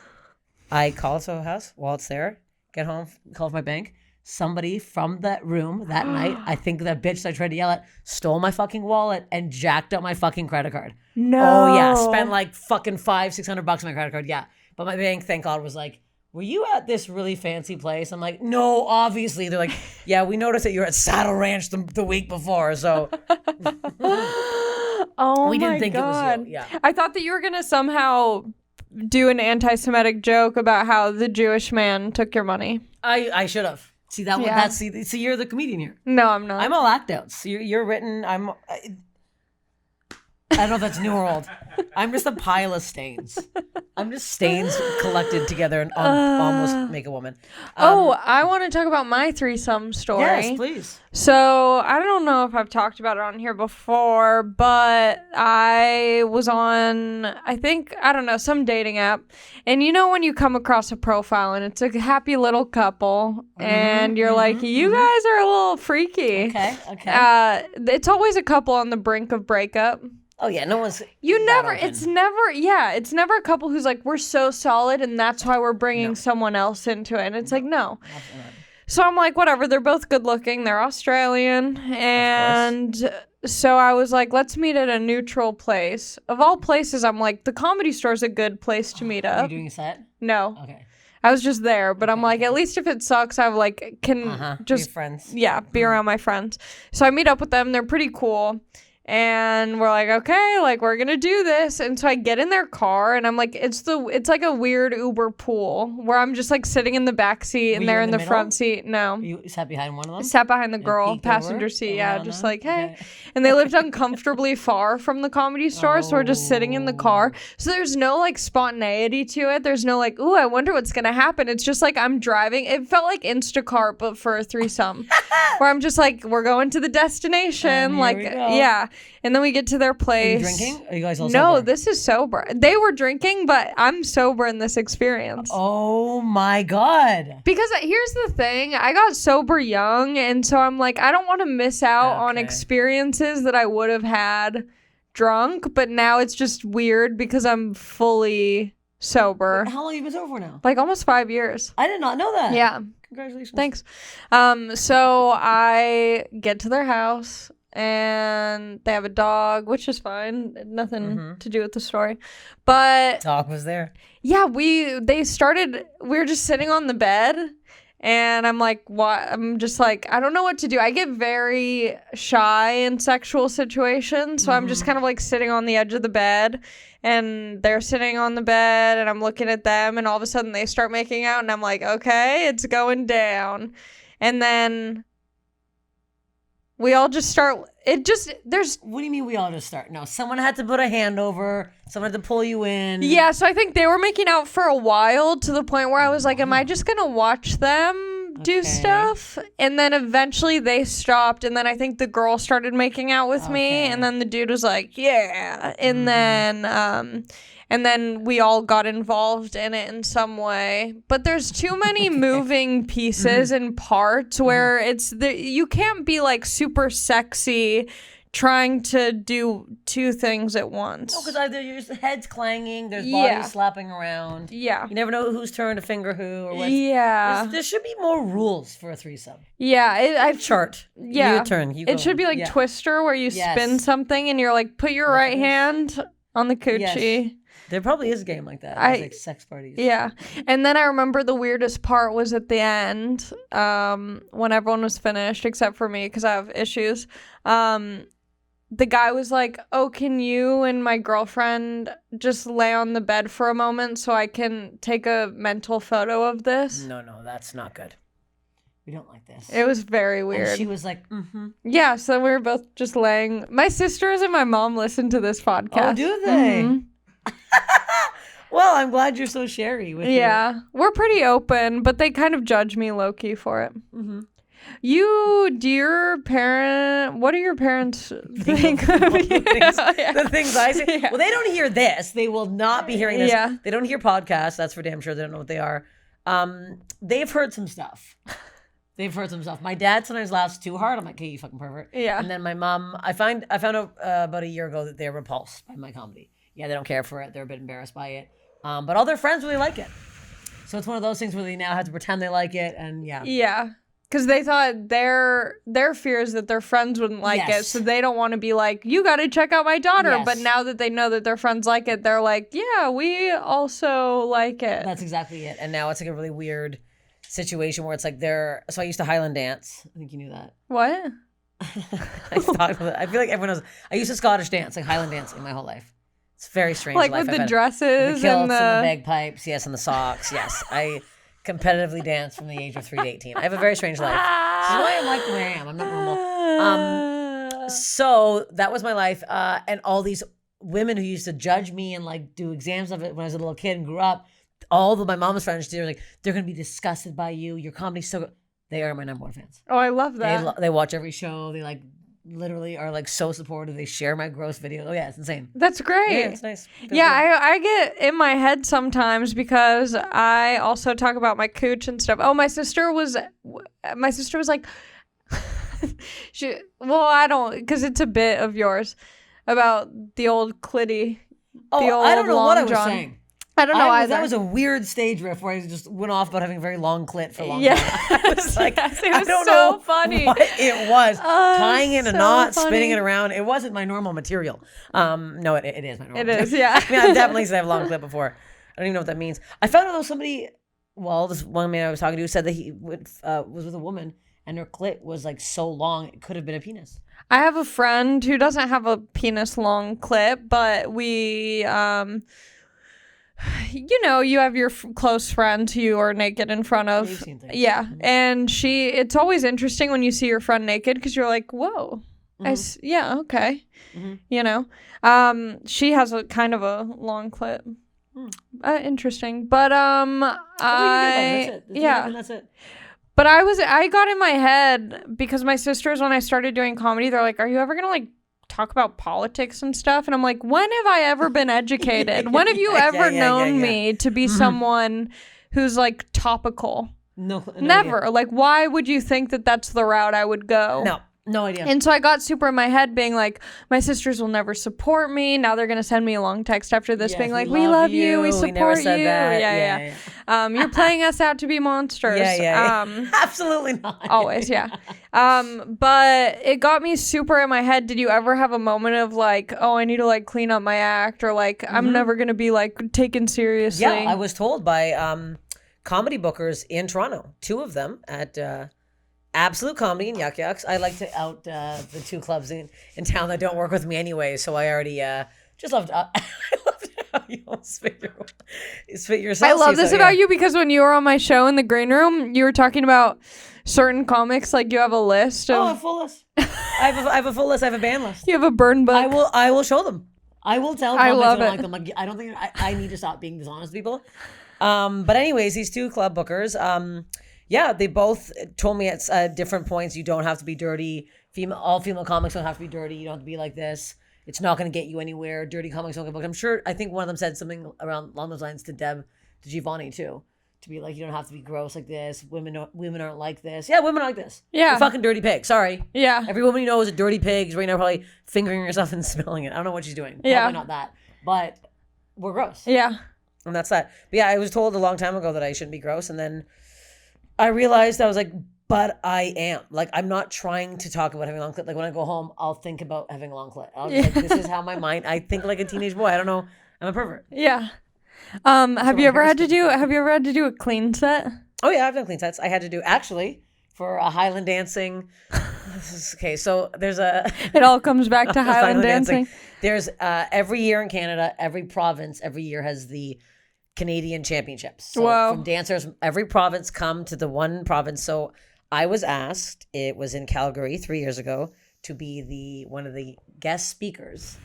I call SOHO house, wallet's there, get home, call my bank. Somebody from that room that night, I think that bitch that I tried to yell at, stole my fucking wallet and jacked up my fucking credit card. No. Oh yeah, spent like fucking $500-600 on my credit card, yeah. But my bank, thank God, was like, were you at this really fancy place? I'm like, no, obviously. They're like, yeah, we noticed that you were at Saddle Ranch the week before, so. Oh we didn't my think God. It was you. Yeah. I thought that you were going to somehow do an anti-Semitic joke about how the Jewish man took your money. I should have. See, that one, that's, see, you're the comedian here. No, I'm not. I'm all act outs. You're written, I don't know if that's new or old. I'm just a pile of stains. I'm just stains collected together and almost make a woman. I want to talk about my threesome story. Yes, please. So I don't know if I've talked about it on here before, but I was on, some dating app. And you know when you come across a profile and it's a happy little couple and you're like, you guys are a little freaky. Okay. It's always a couple on the brink of breakup. Oh yeah, no one's. It's never a couple who's like, we're so solid and that's why we're bringing someone else into it. And it's like, no. So I'm like, whatever. They're both good looking. They're Australian. And so I was like, let's meet at a neutral place. Of all places, I'm like, the Comedy Store's a good place to meet up. Are you doing a set? No. Okay. I was just there, but I'm like, at least if it sucks, I can just be friends. Yeah, be around my friends. So I meet up with them. They're pretty cool. And we're like, okay, like we're gonna do this. And so I get in their car and I'm like, it's like a weird Uber pool where I'm just like sitting in the back seat and they're in the front seat. No. You sat behind one of them? Sat behind the girl, passenger seat, just like, hey. Okay. And they lived uncomfortably far from the Comedy Store, so we're just sitting in the car. So there's no like spontaneity to it. There's no like, ooh, I wonder what's gonna happen. It's just like I'm driving. It felt like Instacart, but for a threesome. Where I'm just like, we're going to the destination. Like, yeah. And then we get to their Are you place. drinking? Are you guys all No, sober? this is sober. They were drinking, but I'm sober in this experience. Oh my God. Because here's the thing, I got sober young, and so I'm like, I don't want to miss out on Okay. experiences that I would have had drunk, but now it's just weird because I'm fully sober. How long have you been sober for now? Like almost 5 years. I did not know that. Yeah. Congratulations. Thanks. So I get to their house and they have a dog, which is fine. Nothing to do with the story. But Dog was there. yeah, we were just sitting on the bed and I'm like, what? I'm just like, I don't know what to do. I get very shy in sexual situations. So I'm just kind of like sitting on the edge of the bed and they're sitting on the bed and I'm looking at them and all of a sudden they start making out and I'm like, okay, it's going down. And then we all just start, there's What do you mean we all just start? No, someone had to put a hand over. Someone had to pull you in. Yeah, so I think they were making out for a while to the point where I was like, am I just going to watch them do stuff? And then eventually they stopped. And then I think the girl started making out with me. And then the dude was like, yeah. And then we all got involved in it in some way. But there's too many moving pieces and parts where you can't be like super sexy trying to do two things at once. No, because either your head's clanging, there's bodies slapping around. Yeah. You never know whose turn to finger who or what. Yeah. There should be more rules for a threesome. Yeah. I've chart. Yeah. Your turn. You go. It should be like Twister where you spin something and you're like, put your right hand on the coochie. Yes. There probably is a game like that. It's like sex parties. Yeah. And then I remember the weirdest part was at the end, when everyone was finished, except for me because I have issues. The guy was like, oh, can you and my girlfriend just lay on the bed for a moment so I can take a mental photo of this? No, that's not good. We don't like this. It was very weird. And she was like, Yeah, so we were both just laying. My sisters and my mom listen to this podcast. Oh, do they? Well, I'm glad you're so sherry with We're pretty open, but they kind of judge me low-key for it. What do your parents think of you? The things I say. Well, they don't hear this. They will not be hearing this. Yeah. They don't hear podcasts. That's for damn sure. They don't know what they are. They've heard some stuff. My dad sometimes laughs too hard. I'm like, hey, you fucking pervert. Yeah. And then my mom, I found out about a year ago that they're repulsed by my comedy. Yeah, they don't care for it. They're a bit embarrassed by it. But all their friends really like it. So it's one of those things where they now have to pretend they like it. And yeah. Yeah. Because they thought their fear is that their friends wouldn't like it. So they don't want to be like, you got to check out my daughter. Yes. But now that they know that their friends like it, they're like, yeah, we also like it. That's exactly it. And now it's like a really weird situation where it's like so I used to Highland dance. I think you knew that. What? I feel like everyone knows. I used to Scottish dance, like Highland dancing my whole life. It's very strange. Like life with I've the had. dresses The kilts and the bagpipes, yes, and the socks, yes. I competitively danced from the age of 3 to 18. I have a very strange life. This is why I'm like the way I am. I'm not normal. So that was my life. And all these women who used to judge me and like do exams of it when I was a little kid and grew up, all of my mom's friends, they're like, they're going to be disgusted by you. Your comedy's so good. They are my number one fans. Oh, I love that. They watch every show. They like literally are like so supportive. They share my gross videos. Oh yeah, it's insane. That's great. Yeah, it's nice. I get in my head sometimes because I also talk about my cooch and stuff. Oh, my sister was like, I don't, because it's a bit of yours about the old clitty. Oh, I don't know what I was saying. I don't know either. That was a weird stage riff where I just went off about having a very long clit for a long time. I was like, it was I don't so know funny. what it was. Tying in a so knot, funny. spinning it around. It wasn't my normal material. No, it is my normal It material. is, yeah. I mean, I've definitely said I have a long clit before. I don't even know what that means. I found out somebody, this one man I was talking to said that he was with a woman and her clit was like so long, it could have been a penis. I have a friend who doesn't have a penis long clit, but we, you have your close friends who you are naked in front of. You've seen things. Yeah. And it's always interesting when you see your friend naked because you're like, whoa. Yeah, okay. She has a kind of a long clit. Interesting. But, That's it. But I got in my head because my sisters, when I started doing comedy, they're like, are you ever going to like talk about politics and stuff. And I'm like, when have I ever been educated? When have you ever known me to be someone who's like topical? No Never. idea. Like, why would you think that that's the route I would go? No idea. And so I got super in my head being like, my sisters will never support me. Now they're going to send me a long text after this being like, we love you. We support you. Yeah. You're playing us out to be monsters. Yeah. Absolutely not. Always, yeah. But it got me super in my head. Did you ever have a moment of like, oh, I need to like clean up my act, or like, I'm never going to be like taken seriously? Yeah, I was told by comedy bookers in Toronto, 2 of them at Absolute Comedy and Yuck Yucks. I like to out the 2 clubs in town that don't work with me anyway, so I already just loved I loved how you all spit yourself. I love this about you, because when you were on my show in the green room, you were talking about certain comics, like you have a list of... a full list. I have a full list. I have a ban list. You have a burn book. I will show them. I will tell I comics love I don't it. like them. Like, I don't think I need to stop being dishonest with people. But anyways, these 2 club bookers, yeah, they both told me at different points, you don't have to be dirty. All female comics don't have to be dirty. You don't have to be like this. It's not going to get you anywhere. Dirty comics don't get booked. I think one of them said something along those lines to Giovanni too, to be like, you don't have to be gross like this. Women aren't like this. Yeah, women are like this. Yeah. You're fucking dirty pig. Sorry. Yeah. Every woman you know is a dirty pig. She's right now probably fingering herself and smelling it. I don't know what she's doing. Yeah. Probably not that. But we're gross. Yeah. And that's that. But yeah, I was told a long time ago that I shouldn't be gross. And then I realized, I was like, but I am. Like, I'm not trying to talk about having a long clit. Like, when I go home, I'll think about having a long clit. I'll be like, this is how I think like a teenage boy. I don't know. I'm a pervert. Yeah. Have you ever had to do a clean set? Oh yeah, I've done clean sets. I had to do, actually, for a Highland dancing. Okay, so there's It all comes back to Highland dancing. There's every year in Canada, every province every year has the Canadian Championships. So Whoa. from dancers, every province come to the one province. So I was asked, it was in Calgary 3 years ago, to be one of the guest speakers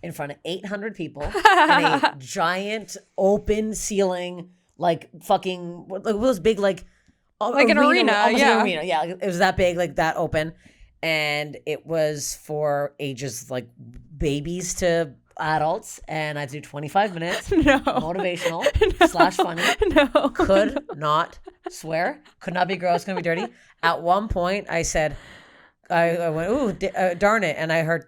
in front of 800 people in a giant open ceiling, like fucking, like those big, like an arena. Yeah. Arena. Yeah. It was that big, like that open. And it was for ages like babies to adults, and I had to do 25 minutes. No. Motivational / funny. No. Could not swear. Could not be gross. Couldn't be dirty. At one point, I said, I went, ooh, darn it. And I heard,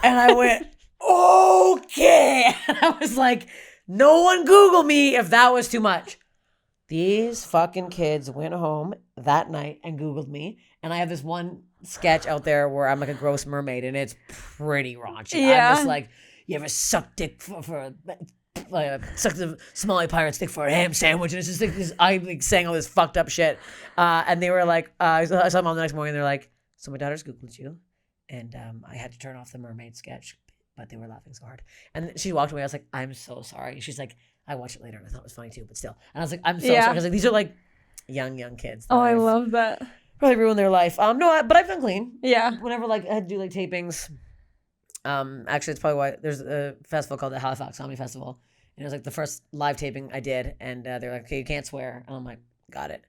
and I went, okay. And I was like, no one Google me if that was too much. These fucking kids went home that night and Googled me. And I have this one sketch out there where I'm like a gross mermaid, and it's pretty raunchy. Yeah. I'm just like, you ever suck dick for suck the Somali pirate's dick for a ham sandwich? And it's just like this, I'm like saying all this fucked up shit. And they were like, I saw them on the next morning. They're like, so my daughter's Googled you, and I had to turn off the mermaid sketch, but they were laughing so hard. And she walked away. I was like, I'm so sorry. She's like, I watched it later and I thought it was funny too, but still. And I was like, I'm so sorry. Because like, these are like young kids. Oh, I love that. Probably ruined their life. No, but I've done clean. Yeah. Whenever like I had to do like tapings. Actually, it's probably why there's a festival called the Halifax Comedy Festival, and it was like the first live taping I did, and they're like, okay, you can't swear, and I'm like, got it.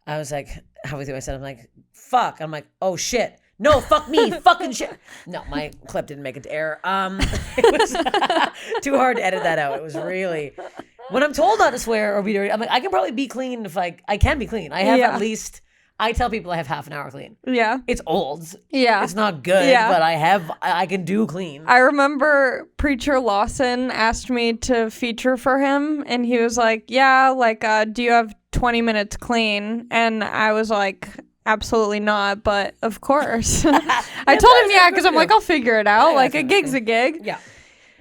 I was like, halfway through I said, I'm like, fuck. I'm like, oh shit. No, fuck me, fucking shit. No, my clip didn't make it to air. It was too hard to edit that out. It was really, when I'm told not to swear or be dirty, I'm like, I can probably be clean if I can be clean. I have at least. I tell people I have half an hour clean. Yeah. It's old. Yeah. It's not good, but I can do clean. I remember Preacher Lawson asked me to feature for him, and he was like, yeah, like, do you have 20 minutes clean? And I was like, absolutely not, but of course. I told him, yeah, because I'm like, I'll figure it out. Like, a gig's a gig. Yeah.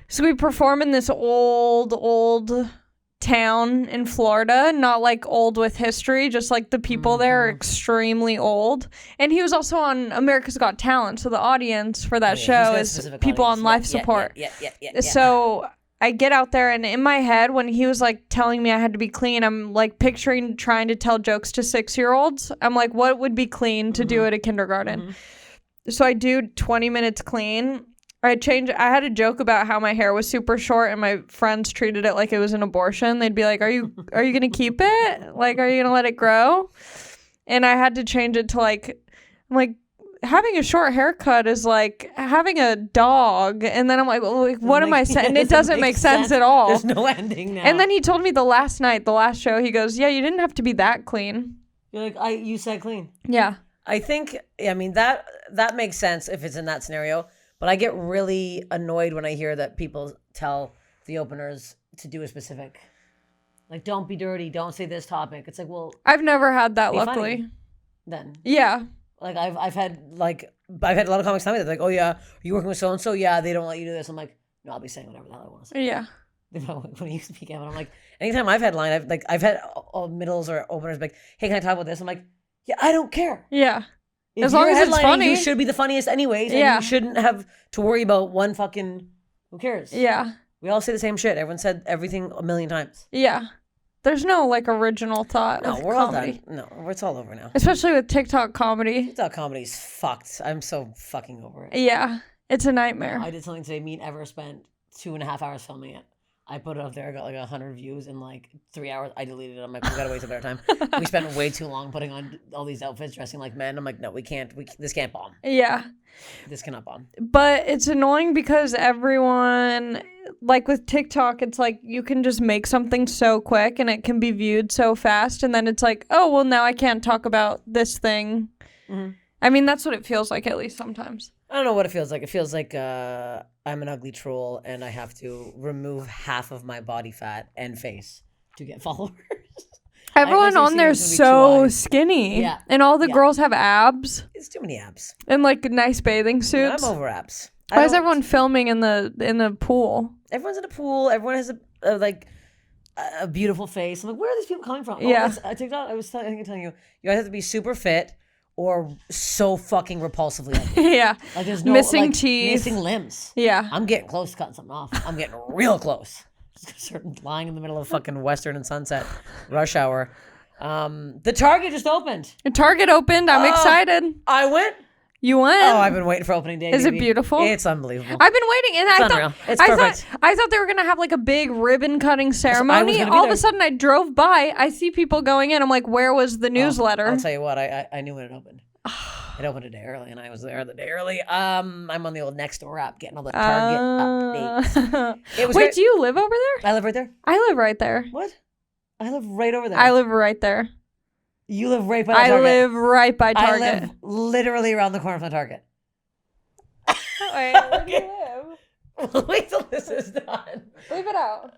So we perform in this old town in Florida, not like old with history, just like the people there are extremely old. And he was also on America's Got Talent, so the audience for that show is people on life support. Yeah. So I get out there, and in my head, when he was like telling me I had to be clean, I'm like picturing trying to tell jokes to 6-year-olds. I'm like, what would be clean to do at a kindergarten? So I do 20 minutes clean. I had a joke about how my hair was super short, and my friends treated it like it was an abortion. They'd be like, are you going to keep it? Like, are you going to let it grow? And I had to change it to like, I'm like, having a short haircut is like having a dog. And then I'm like, well, like, what am I saying? And it doesn't make sense at all. There's no ending now. And then he told me the last show, he goes, yeah, you didn't have to be that clean. You're like, you said clean. Yeah. I think, I mean, that makes sense if it's in that scenario. But I get really annoyed when I hear that people tell the openers to do a specific, like, don't be dirty, don't say this topic. It's like, well, I've never had that, be luckily. funny, then. Yeah. Like, I've had a lot of comics tell me that, like, oh yeah, are you working with so and so? Yeah, they don't let you do this. I'm like, no, I'll be saying whatever the hell I want to say. Yeah. When you speak out, I'm like, anytime I've had line, I've had middles or openers like, hey, can I talk about this? I'm like, yeah, I don't care. Yeah. If as long as it's funny, you should be the funniest anyways. And you shouldn't have to worry about one fucking. Who cares? Yeah. We all say the same shit. Everyone said everything a million times. Yeah. There's no like original thought. No, we're comedy. All done. No, it's all over now. Especially with TikTok comedy. TikTok comedy's fucked. I'm so fucking over it. Yeah. It's a nightmare. I did something today. Me and Ever spent 2.5 hours filming it. I put it up there. I got like 100 views in like 3 hours. I deleted it. I'm like, we gotta wait till better time. We spent way too long putting on all these outfits, dressing like men. I'm like, no, we can't. This can't bomb. Yeah. This cannot bomb. But it's annoying because everyone, like with TikTok, it's like you can just make something so quick and it can be viewed so fast. And then it's like, oh, well, now I can't talk about this thing. Mm-hmm. I mean, that's what it feels like, at least sometimes. I don't know what it feels like. It feels like I'm an ugly troll and I have to remove half of my body fat and face to get followers. Everyone on there is so skinny. Yeah. And all the girls have abs. It's too many abs. And like nice bathing suits. Yeah, I'm over abs. Why is everyone filming in the pool? Everyone's in a pool. Everyone has a beautiful face. I'm like, where are these people coming from? Yeah. Oh, TikTok. I was telling you, you either have to be super fit or so fucking repulsively ugly. Yeah. Like there's no missing teeth. Missing limbs. Yeah. I'm getting close to cutting something off. I'm getting real close. Just lying in the middle of fucking Western and Sunset rush hour. The Target just opened. The Target opened. I'm excited. I went. You went? Oh, I've been waiting for opening day. Is it beautiful? It's unbelievable. I've been waiting, and it's unreal. It's perfect. I thought they were gonna have like a big ribbon cutting ceremony. All of a sudden, I drove by. I see people going in. I'm like, where was the newsletter? I'll tell you what. I knew when it opened. It opened a day early, and I was there the day early. I'm on the old Nextdoor app getting all the Target updates. Wait, do you live over there? I live right there. I live right there. What? I live right over there. I live right there. You live right by the Target. I live right by Target. I live literally around the corner from the Target. Wait, where do you live? Wait till this is done. Leave it out.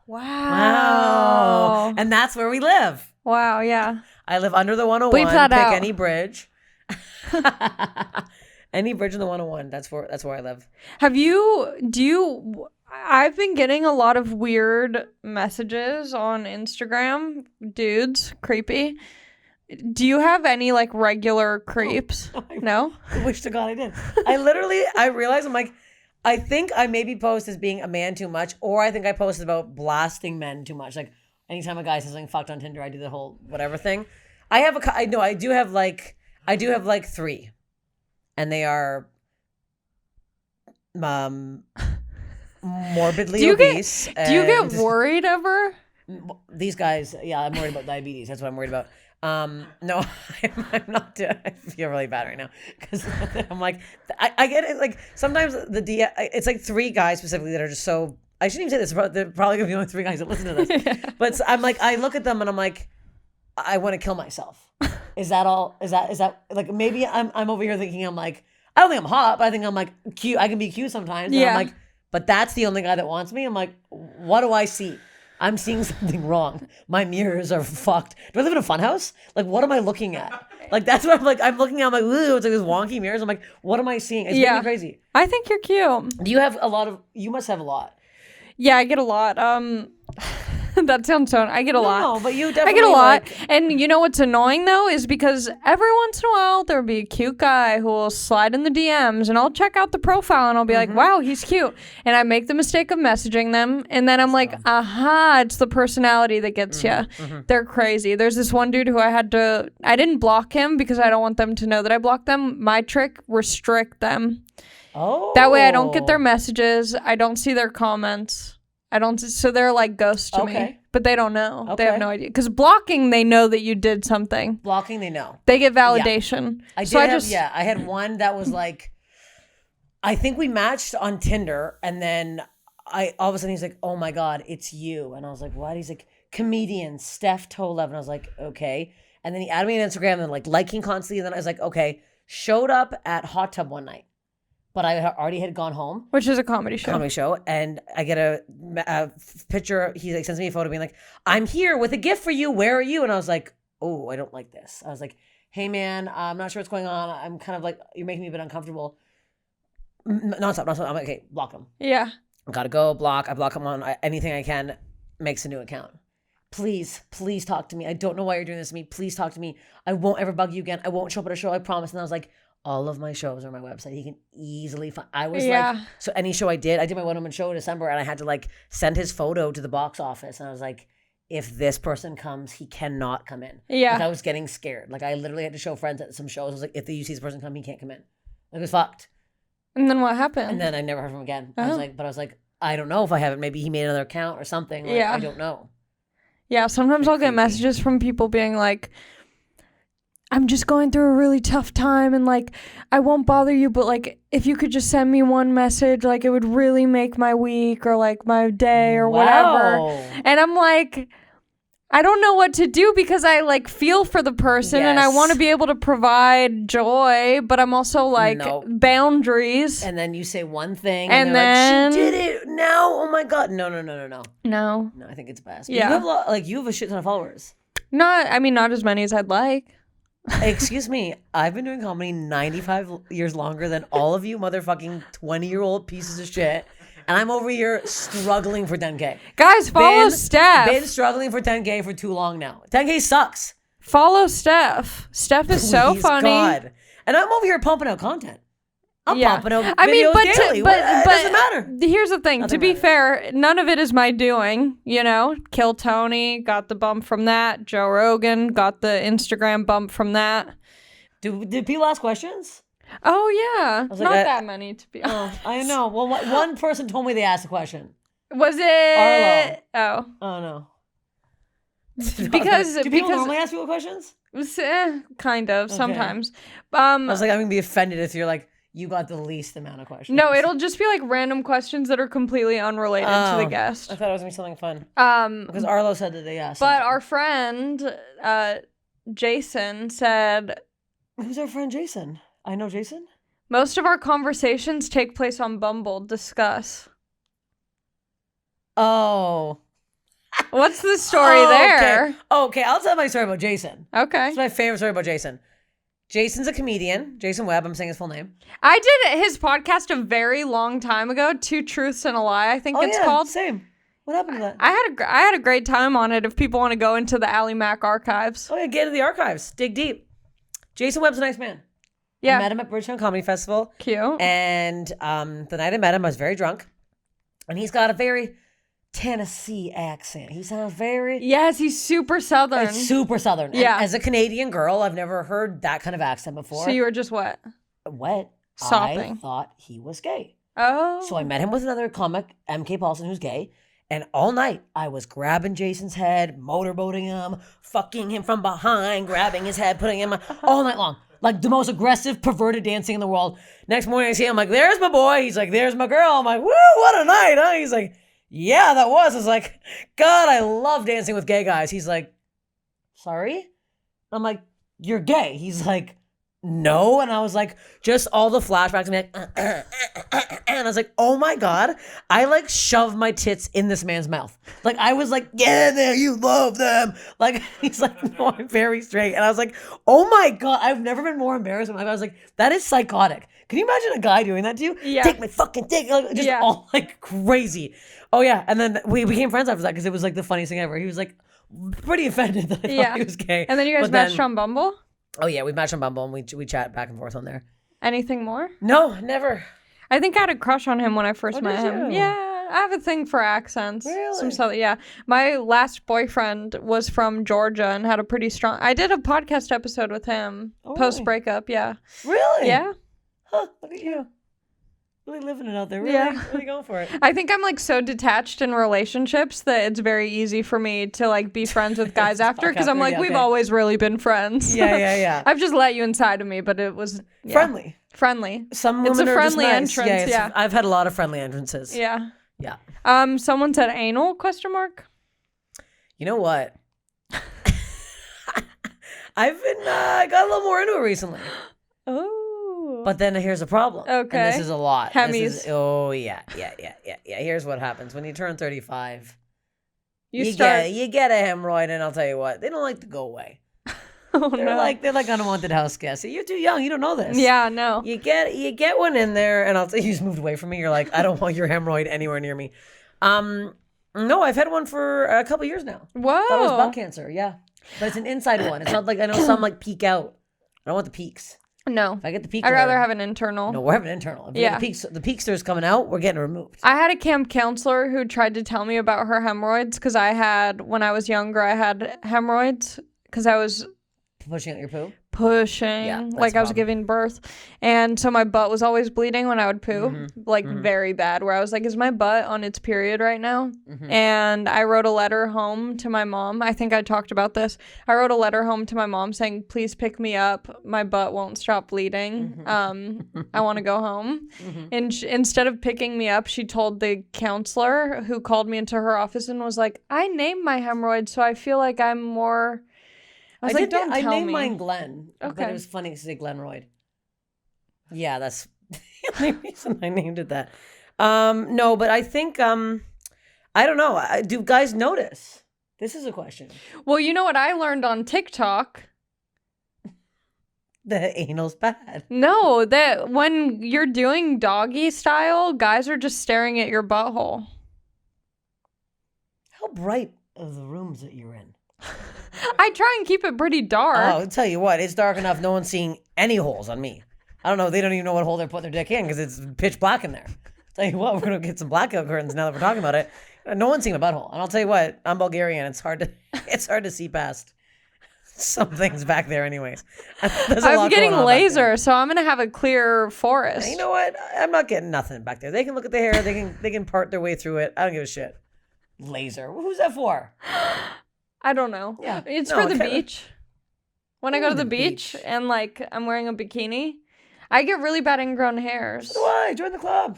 Wow. And that's where we live. Wow, yeah. I live under the 101. Bleep that out. Pick any bridge. Any bridge in the 101. That's where I live. I've been getting a lot of weird messages on Instagram. Dudes, creepy. Do you have any like regular creeps? No? I wish to God I did. I realized I'm like, I think I maybe post as being a man too much, or I think I posted about blasting men too much. Like anytime a guy says something fucked on Tinder, I do the whole whatever thing. I do have like 3, and they are morbidly obese. Do you get worried ever? These guys, yeah, I'm worried about diabetes. That's what I'm worried about. No, I'm not. I feel really bad right now because I'm like, I get it. Like sometimes it's like 3 guys specifically that are just so. I shouldn't even say this. They're probably gonna be only 3 guys that listen to this. Yeah. But I'm like, I look at them and I'm like, I want to kill myself. Is that all? Is that like maybe I'm over here thinking I'm like, I don't think I'm hot, but I think I'm like cute. I can be cute sometimes. And I'm like, but that's the only guy that wants me. I'm like, what do I see? I'm seeing something wrong. My mirrors are fucked. Do I live in a funhouse? Like, what am I looking at? Like, that's what I'm like. I'm looking at. I'm like, ooh, it's like these wonky mirrors. I'm like, what am I seeing? It's making me crazy. I think you're cute. Do you have a lot of? You must have a lot. Yeah, I get a lot. That sounds so. I get a lot. No, but you definitely. I get a lot, and you know what's annoying though is because every once in a while there'll be a cute guy who will slide in the DMs, and I'll check out the profile, and I'll be like, "Wow, he's cute," and I make the mistake of messaging them, and then I'm like, "Aha, it's the personality that gets you." They're crazy. There's this one dude who I didn't block him because I don't want them to know that I blocked them. My trick: restrict them. Oh. That way I don't get their messages. I don't see their comments. So they're like ghosts to me. but they don't know. They Okay. have no idea. Because blocking, they know that you did something. Blocking, they know. They get validation. I had one that was like, I think we matched on Tinder, and then all of a sudden he's like, oh my God, it's you. And I was like, what? He's like, comedian, Steph Tolev. And I was like, okay. And then he added me on Instagram and like liking constantly. And then I was like, okay. Showed up at Hot Tub one night, but I already had gone home. Which is a comedy show. And I get a picture. He like sends me a photo being like, I'm here with a gift for you. Where are you? And I was like, oh, I don't like this. I was like, hey man, I'm not sure what's going on. I'm kind of like, you're making me a bit uncomfortable. Nonstop. I'm like, okay, block him. Yeah. Gotta go, block. I block him on anything I can, makes a new account. Please talk to me. I don't know why you're doing this to me. Please talk to me. I won't ever bug you again. I won't show up at a show, I promise. And I was like, all of my shows are on my website. He can easily find. I was like, so any show I did my one-woman show in December, and I had to like send his photo to the box office. And I was like, if this person comes, he cannot come in. Yeah. Like I was getting scared. Like I literally had to show friends at some shows. I was like, if you see this person come, he can't come in. Like it was fucked. And then what happened? And then I never heard from him again. I was like, I don't know if I haven't. Maybe he made another account or something. Like, I don't know. Yeah, sometimes I'll get messages from people being like, I'm just going through a really tough time and like, I won't bother you, but like, if you could just send me one message, like it would really make my week or like my day or whatever. And I'm like, I don't know what to do because I like feel for the person and I want to be able to provide joy, but I'm also like boundaries. And then you say one thing and then like, she did it now. Oh my God. No, I think it's best. But you have a shit ton of followers. Not as many as I'd like. Excuse me. I've been doing comedy 95 years longer than all of you motherfucking 20-year-old pieces of shit. And I'm over here struggling for 10K. Guys, follow Steph. Been struggling for 10K for too long now. 10K sucks. Follow Steph. Steph is so funny. God. And I'm over here pumping out content. I'm pumping out videos daily. But it doesn't matter. Here's the thing. To be fair, none of it is my doing. You know, Kill Tony got the bump from that. Joe Rogan got the Instagram bump from that. Did people ask questions? Oh, yeah. Not that many, to be honest. I know. Well, one person told me they asked a question. Was it? Arlo. Oh, no. Because do people normally ask people questions? Kind of, sometimes. I was like, I'm going to be offended if you're like, you got the least amount of questions. No, it'll just be like random questions that are completely unrelated to the guest. I thought it was going to be something fun. Because Arlo said that they asked. But our friend, Jason, said... Who's our friend Jason? I know Jason. Most of our conversations take place on Bumble. Discuss. Oh. What's the story there? Okay, I'll tell my story about Jason. Okay. It's my favorite story about Jason. Jason's a comedian. Jason Webb, I'm saying his full name. I did his podcast a very long time ago. 2 Truths and a Lie, I think it's called. Same. What happened to that? I had a great time on it if people want to go into the Ally Mac archives. Oh, yeah, get into the archives. Dig deep. Jason Webb's a nice man. Yeah. I met him at Bridgetown Comedy Festival. Cute. And the night I met him, I was very drunk. And he's got a very Tennessee accent. He sounds very... Yes, he's super Southern. It's super Southern. Yeah. And as a Canadian girl, I've never heard that kind of accent before. So you were just what? What? Sopping. I thought he was gay. Oh. So I met him with another comic, MK Paulson, who's gay. And all night, I was grabbing Jason's head, motorboating him, fucking him from behind, grabbing his head, putting him all night long. Like the most aggressive, perverted dancing in the world. Next morning, I see him, I'm like, there's my boy. He's like, there's my girl. I'm like, woo, what a night, huh? He's like, yeah, that was. I was like, God, I love dancing with gay guys. He's like, sorry? I'm like, you're gay. He's like, no. And I was like, just all the flashbacks. And I was like, oh my God. I like shoved my tits in this man's mouth. Like, I was like, yeah, there, you love them. Like, he's like, no, I'm very straight. And I was like, oh my God, I've never been more embarrassed. I was like, that is psychotic. Can you imagine a guy doing that to you? Yeah. Take my fucking dick. Like, just all like crazy. Oh yeah. And then we became friends after that because it was like the funniest thing ever. He was like pretty offended that I thought he was gay. And then you guys matched on Bumble? Oh yeah, we matched on Bumble and we chat back and forth on there. Anything more? No, never. I think I had a crush on him when I first met him. You? Yeah, I have a thing for accents. Really? Yeah. My last boyfriend was from Georgia and had a pretty strong... I did a podcast episode with him post-breakup, yeah. Really? Yeah. Huh, look at you. Really living it out there. Really, Yeah. really going for it. I think I'm like so detached in relationships that it's very easy for me to like be friends with guys after because I'm like, Yeah, we've okay. always really been friends. Yeah. I've just let you inside of me, but it was Friendly. Friendly. Some It's women a are just friendly nice. entrance. Yeah. I've had a lot of friendly entrances. Yeah. Yeah. Someone said anal ? You know what? I've been I got a little more into it recently. Oh. But then here's a problem. Okay. And this is a lot. Hemis. Yeah. Here's what happens when you turn 35. You get a hemorrhoid, and I'll tell you what, they don't like to go away. Oh, They're like unwanted house guests. You're too young. You don't know this. Yeah, no. You get one in there, and I'll tell you, just moved away from me. You're like, I don't want your hemorrhoid anywhere near me. No, I've had one for a couple years now. Whoa. Thought it was butt cancer. Yeah, but it's an inside one. It's not like I know some like peek out. I don't want the peaks. No. If I get the peak, I'd rather have an internal. No, we're having an internal. If you get the peakster's coming out, we're getting removed. I had a camp counselor who tried to tell me about her hemorrhoids because when I was younger, I had hemorrhoids because I was pushing out your poo. Like I was giving birth, and so my butt was always bleeding when I would poo, very bad, where I was like, is my butt on its period right now? And I wrote a letter home to my mom. I think I talked about this. I wrote a letter home to my mom saying, please pick me up, my butt won't stop bleeding. I want to go home. And instead of picking me up, she told the counselor who called me into her office and was like, I named my hemorrhoid, so I feel like I'm more... I named mine Glenn. Okay. But it was funny to say Glenroyd. Yeah, that's the only reason I named it that. No, but I think, I don't know. Do guys notice? This is a question. Well, you know what I learned on TikTok? The anal's bad. No, that when you're doing doggy style, guys are just staring at your butthole. How bright are the rooms that you're in? I try and keep it pretty dark. Oh, I'll tell you what, it's dark enough no one's seeing any holes on me. I don't know, they don't even know what hole they're putting their dick in because it's pitch black in there. Tell you what, we're going to get some blackout curtains now that we're talking about it. No one's seeing a butthole. And I'll tell you what, I'm Bulgarian. It's hard to see past some things back there anyways. I'm getting laser, so I'm going to have a clear forest. You know what? I'm not getting nothing back there. They can look at the hair. They can part their way through it. I don't give a shit. Laser. Who's that for? I don't know. Yeah. It's for the beach. When I go to the beach and like I'm wearing a bikini, I get really bad ingrown hairs. So do I. Join the club.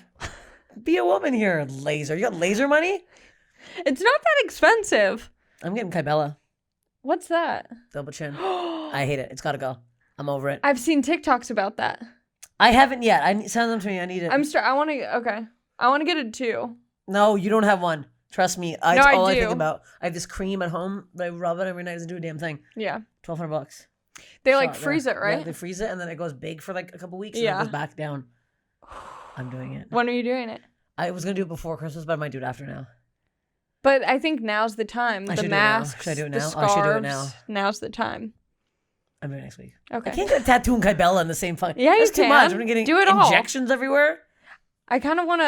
Be a woman here. Laser. You got laser money? It's not that expensive. I'm getting Kybella. What's that? Double chin. I hate it. It's got to go. I'm over it. I've seen TikToks about that. I haven't yet. Send them to me. I need it. I want to get it too. No, you don't have one. Trust me. That's all I think about. I have this cream at home, but I rub it every night. It doesn't do a damn thing. Yeah. $1,200. They like freeze it, right? Yeah, they freeze it and then it goes big for like a couple weeks and then it goes back down. I'm doing it. When are you doing it? I was going to do it before Christmas, but I might do it after now. But I think now's the time. The masks. Should I do it now? The scarves, I should do it now. Now's the time. I'm doing it next week. Okay. I can't get a tattoo and Kybella in the same fucking... Yeah, That's too much. I'm getting do it injections everywhere. I kind of want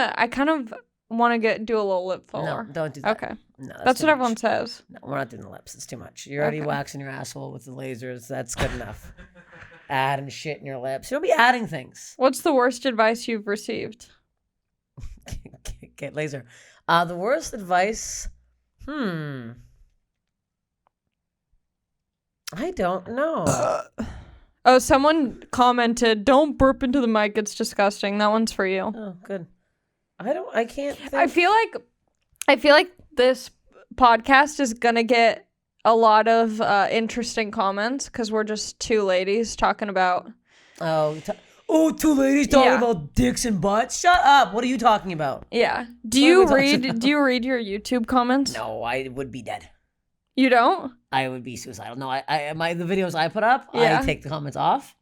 to do a little lip filler. No, don't do that. Okay. No, that's what everyone says. No, we're not doing the lips. It's too much. You're already waxing your asshole with the lasers. That's good enough. Adding shit in your lips. You don't be adding things. What's the worst advice you've received? Get laser. The worst advice... I don't know. Oh, someone commented, don't burp into the mic. It's disgusting. That one's for you. Oh, good. I can't think. I feel like this podcast is going to get a lot of interesting comments because we're just two ladies talking about... two ladies talking about dicks and butts? Shut up. What are you talking about? Yeah. Do you read your YouTube comments? No, I would be dead. You don't? I would be suicidal. No, the videos I put up, I take the comments off.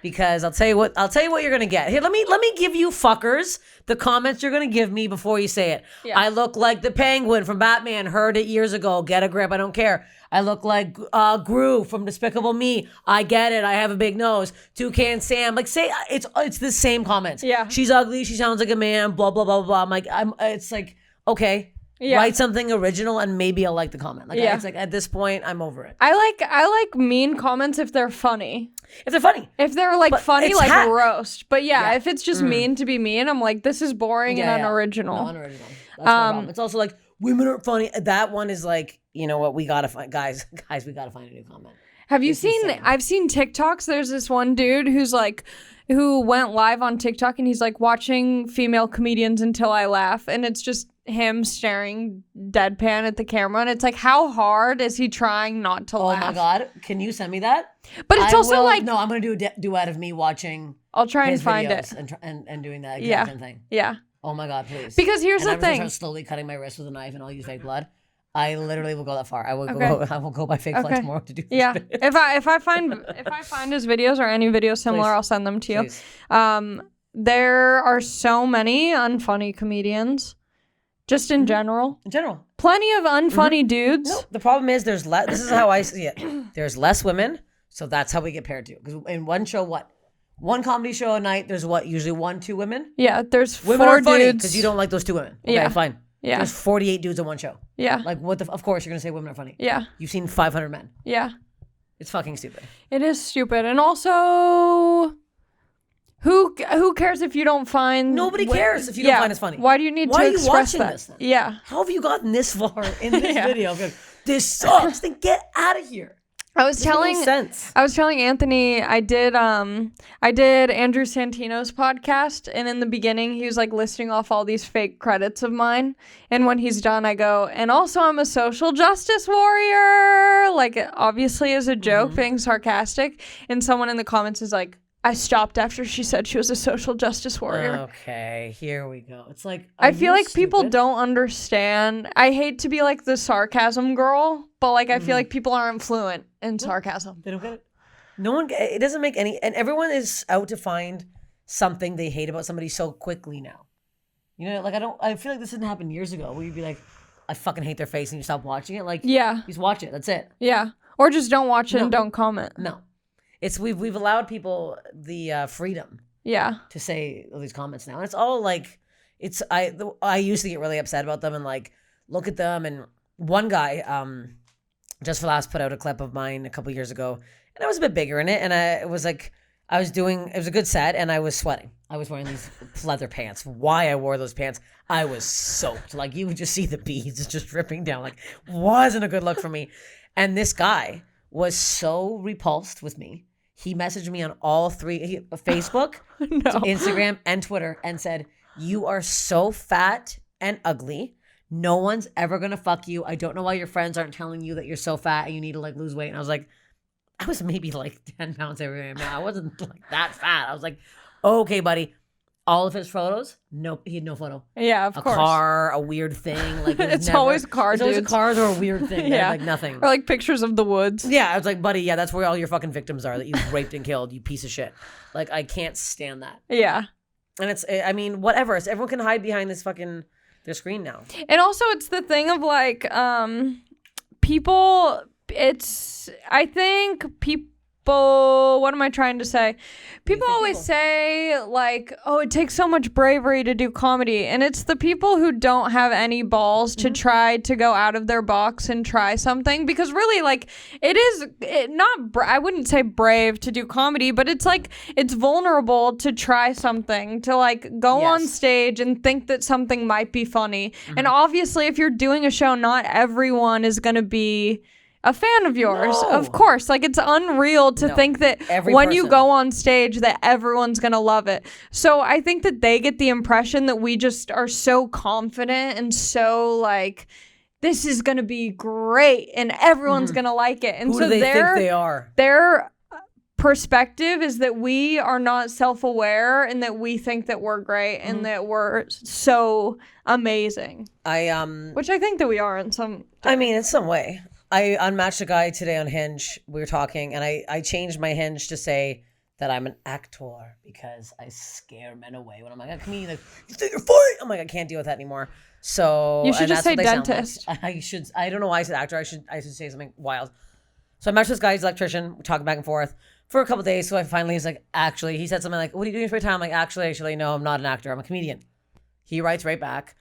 Because I'll tell you what you're gonna get. Here, let me give you fuckers the comments you're gonna give me before you say it. Yeah. I look like the Penguin from Batman. Heard it years ago. Get a grip. I don't care. I look like Gru from Despicable Me. I get it. I have a big nose. Toucan Sam. Like say it's the same comments. Yeah. She's ugly. She sounds like a man. Blah blah blah blah. It's like okay. Write something original and maybe I'll like the comment. Like Yeah. it's like at this point I'm over it. I like mean comments if they're funny. If they're funny. If they're like But funny, it's like hack. roast. But yeah, if it's just mean to be mean, I'm like, this is boring and unoriginal. No, unoriginal. That's my problem. It's also like women aren't funny. That one is like, you know what, we gotta find guys, we gotta find a new comment. Have you seen, I've seen TikToks. There's this one dude who went live on TikTok and he's like watching female comedians until I laugh. And it's just him staring deadpan at the camera. And it's like, how hard is he trying not to laugh? Oh my God. Can you send me that? But it's also like, no, I'm going to do a duet of me watching I'll try and his find videos it. And doing that exact same thing. Yeah. Oh my God, please. Because here's and the I'm thing. I'm just slowly cutting my wrist with a knife and I'll use fake blood. I literally will go that far. I will go buy fake blood tomorrow to do this. Yeah. Video. If I find his videos or any videos similar, Please. I'll send them to you. Please. There are so many unfunny comedians, just in general. In general. Plenty of unfunny dudes. No, the problem is there's less. This is how I see it. There's less women, so that's how we get paired to. Because in one show, one comedy show a night, there's usually 1-2 women. Yeah, there's Women 4 are funny dudes. because you don't like those 2 women. Okay, Yeah. fine. Yeah. There's 48 dudes in one show. Yeah. Like what of course you're gonna say women are funny. Yeah. You've seen 500 men. Yeah. It's fucking stupid. It is stupid. And also, who cares if you don't find... Nobody cares if you don't find us funny. Why do you need Why to are you express watching that? this then? Yeah. How have you gotten this far in this Yeah. video? Like, this sucks. Then get out of here. I was telling Anthony I did Andrew Santino's podcast, and in the beginning he was like listing off all these fake credits of mine, and when he's done I go, and also I'm a social justice warrior, like obviously as a joke, being sarcastic, and someone in the comments is like, I stopped after she said she was a social justice warrior. Okay, here we go. It's like I feel like people don't understand. I hate to be like the sarcasm girl, but like I feel like people aren't fluent in sarcasm. They don't get it. No one. It doesn't make any. And everyone is out to find something they hate about somebody so quickly now. You know, like I feel like this didn't happen years ago. Where you'd be like, I fucking hate their face, and you stop watching it. Like, Yeah. just watch it. That's it. Yeah. Or just don't watch it and don't comment. No, it's we've allowed people the freedom Yeah. to say all these comments now. And it's all like, I used to get really upset about them and like look at them. And one guy, Just for Laughs, put out a clip of mine a couple years ago, and I was a bit bigger in it. And it was a good set, and I was sweating. I was wearing these leather pants. Why I wore those pants, I was soaked. Like you would just see the beads just dripping down. Like wasn't a good look for me. And this guy was so repulsed with me. He messaged me on all 3 Facebook, Instagram, and Twitter and said, "You are so fat and ugly. No one's ever going to fuck you. I don't know why your friends aren't telling you that you're so fat and you need to like lose weight." And I was like, I was maybe like 10 pounds every day. I wasn't like that fat. I was like, okay, buddy. All of his photos, nope, he had no photo. Yeah, of course. A car, a weird thing. Like It's always car It's always a dudes. cars or a weird thing. Yeah. Like nothing. Or like pictures of the woods. Yeah, I was like, buddy, yeah, that's where all your fucking victims are that you raped and killed, you piece of shit. Like, I can't stand that. Yeah. And it's, I mean, whatever. Everyone can hide behind this fucking, their screen now. And also it's the thing of like, people, I think people, what am I trying to say? People always say like, oh, it takes so much bravery to do comedy. And it's the people who don't have any balls to try to go out of their box and try something. Because really, like, I wouldn't say brave to do comedy, but it's like, it's vulnerable to try something, to like go on stage and think that something might be funny. And obviously, if you're doing a show, not everyone is going to be a fan of yours. No. Of course. Like, it's unreal to think that when you go on stage that everyone's gonna love it. So I think that they get the impression that we just are so confident and so like, this is gonna be great and everyone's gonna like it. And Who so do they think they are? Their perspective is that we are not self-aware and that we think that we're great and that we're so amazing. Which I think that we are in some... I mean, in some way. I unmatched a guy today on Hinge. We were talking, and I changed my Hinge to say that I'm an actor because I scare men away when I'm like a comedian. Like, you think you're funny? I'm like, I can't deal with that anymore. So you should just say what they sound dentist. like. I should. I don't know why I said actor. I should say something wild. So I matched this guy. He's an electrician. We're talking back and forth for a couple of days. So I finally, he's like, actually, he said something like, "What are you doing for your time?" I'm like, actually, no, I'm not an actor. I'm a comedian. He writes right back,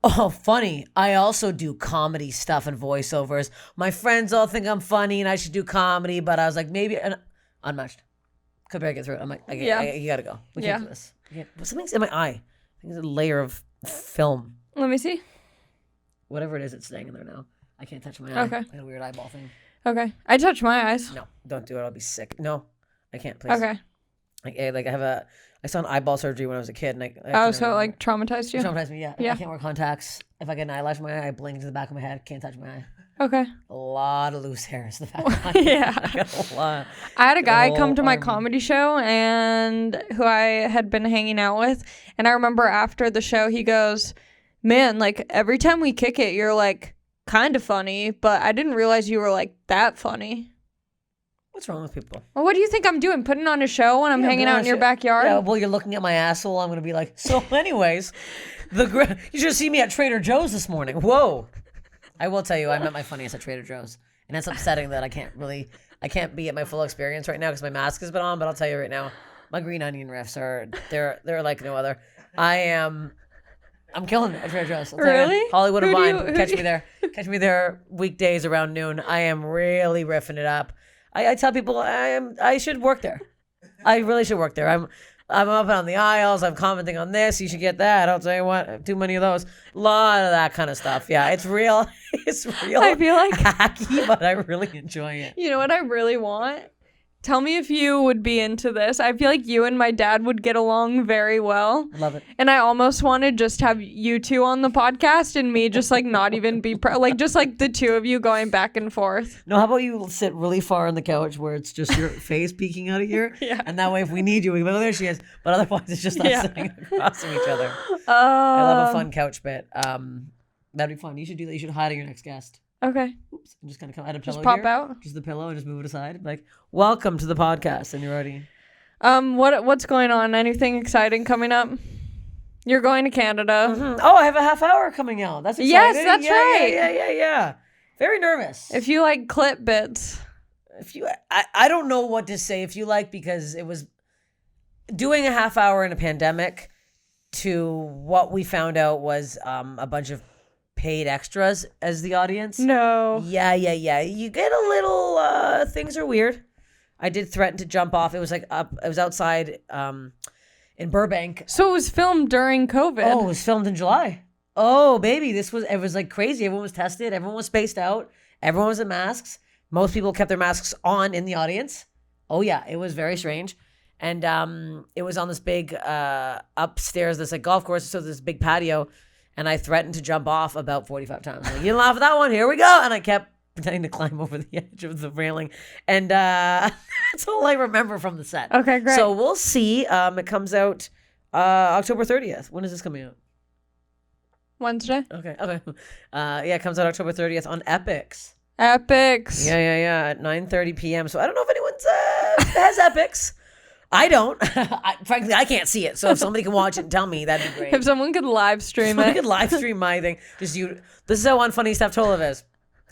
Oh, funny. I also do comedy stuff and voiceovers. My friends all think I'm funny and I should do comedy, but I was like, maybe unmatched. Could barely get through it. I'm like, you gotta go. We can't do this. Something's in my eye. I think it's a layer of film. Let me see. Whatever it is, it's staying in there now. I can't touch my eye. Okay. I got a weird eyeball thing. Okay. I touch my eyes. No, don't do it. I'll be sick. No, I can't, please. Okay. I saw an eyeball surgery when I was a kid. And So it like traumatized you? Traumatized me, yeah. Yeah. I can't wear contacts. If I get an eyelash in my eye, I blink into the back of my head. Can't touch my eye. Okay. A lot of loose hairs in the back of my eye. Yeah. I got a lot. I had a guy come to my arm. comedy show and who I had been hanging out with. And I remember after the show, he goes, man, like every time we kick it, you're like kind of funny, but I didn't realize you were like that funny. What's wrong with people? Well, what do you think I'm doing? Putting on a show when I'm hanging out in your backyard? Yeah, well, you're looking at my asshole. I'm going to be like, so anyways, you should see me at Trader Joe's this morning. Whoa. I will tell you, I met my funniest at Trader Joe's. And that's upsetting that I can't be at my full experience right now because my mask has been on. But I'll tell you right now, my green onion riffs they're like no other. I'm killing it at Trader Joe's. Really? Hollywood and Vine. Catch me there. Catch me there weekdays around noon. I am really riffing it up. I tell people I should work there. I really should work there. I'm up on the aisles. I'm commenting on this. You should get that. I'll tell you what. Too many of those. A lot of that kind of stuff. Yeah, it's real. It's real. I feel like hacky, but I really enjoy it. You know what I really want? Tell me if you would be into this. I feel like you and my dad would get along very well. Love it. And I almost want to just have you two on the podcast and me just like not even be just like the two of you going back and forth. No, how about you sit really far on the couch where it's just your face peeking out of here? Yeah. And that way, if we need you, we go, oh, there she is. But otherwise, it's just us sitting across from each other. I I love a fun couch bit. That'd be fun. You should do that. You should hide your next guest. Okay. Oops. I'm just going to come out a pillow Just pop here. out. Just the pillow and just move it aside. Like, welcome to the podcast. And you're already... What's going on? Anything exciting coming up? You're going to Canada. Mm-hmm. Oh, I have a half hour coming out. That's exciting. Yes, that's right. Yeah. Very nervous. If you like clip bits. I don't know what to say if you like, because it was doing a half hour in a pandemic to what we found out was a bunch of paid extras as the audience. No. Yeah. You get a little, things are weird. I did threaten to jump off. It was like it was outside in Burbank. So it was filmed during COVID. Oh, it was filmed in July. Oh, baby. It was like crazy. Everyone was tested. Everyone was spaced out. Everyone was in masks. Most people kept their masks on in the audience. Oh, yeah. It was very strange. And it was on this big upstairs, this like golf course. So this big patio. And I threatened to jump off about 45 times. Like, you didn't laugh at that one. Here we go. And I kept pretending to climb over the edge of the railing. And that's all I remember from the set. Okay, great. So we'll see. It comes out October 30th. When is this coming out? Wednesday. Okay. It comes out October 30th on Epix. Epix. Yeah. At 9:30 p.m. So I don't know if anyone's has Epix. I don't. Frankly, I can't see it. So if somebody can watch it and tell me, that'd be great. If someone could live stream I it. could live stream my thing. Just you. This is how unfunny Steph Tolev is.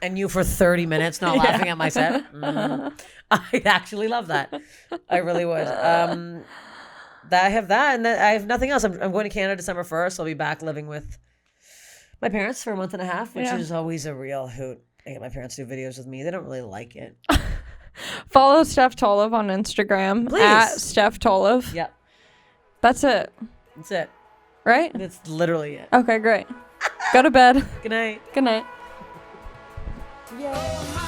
And you for 30 minutes not laughing at my set. I'd actually love that. I really would. I have that, and then I have nothing else. I'm going to Canada December 1st. I'll be back living with my parents for a month and a half, which is always a real hoot. I get my parents to do videos with me. They don't really like it. Follow Steph Tolev on Instagram. Please. At Steph Tolev. Yep. That's it. That's it. Right? That's literally it. Okay, great. Go to bed. Good night. Good night. Yeah.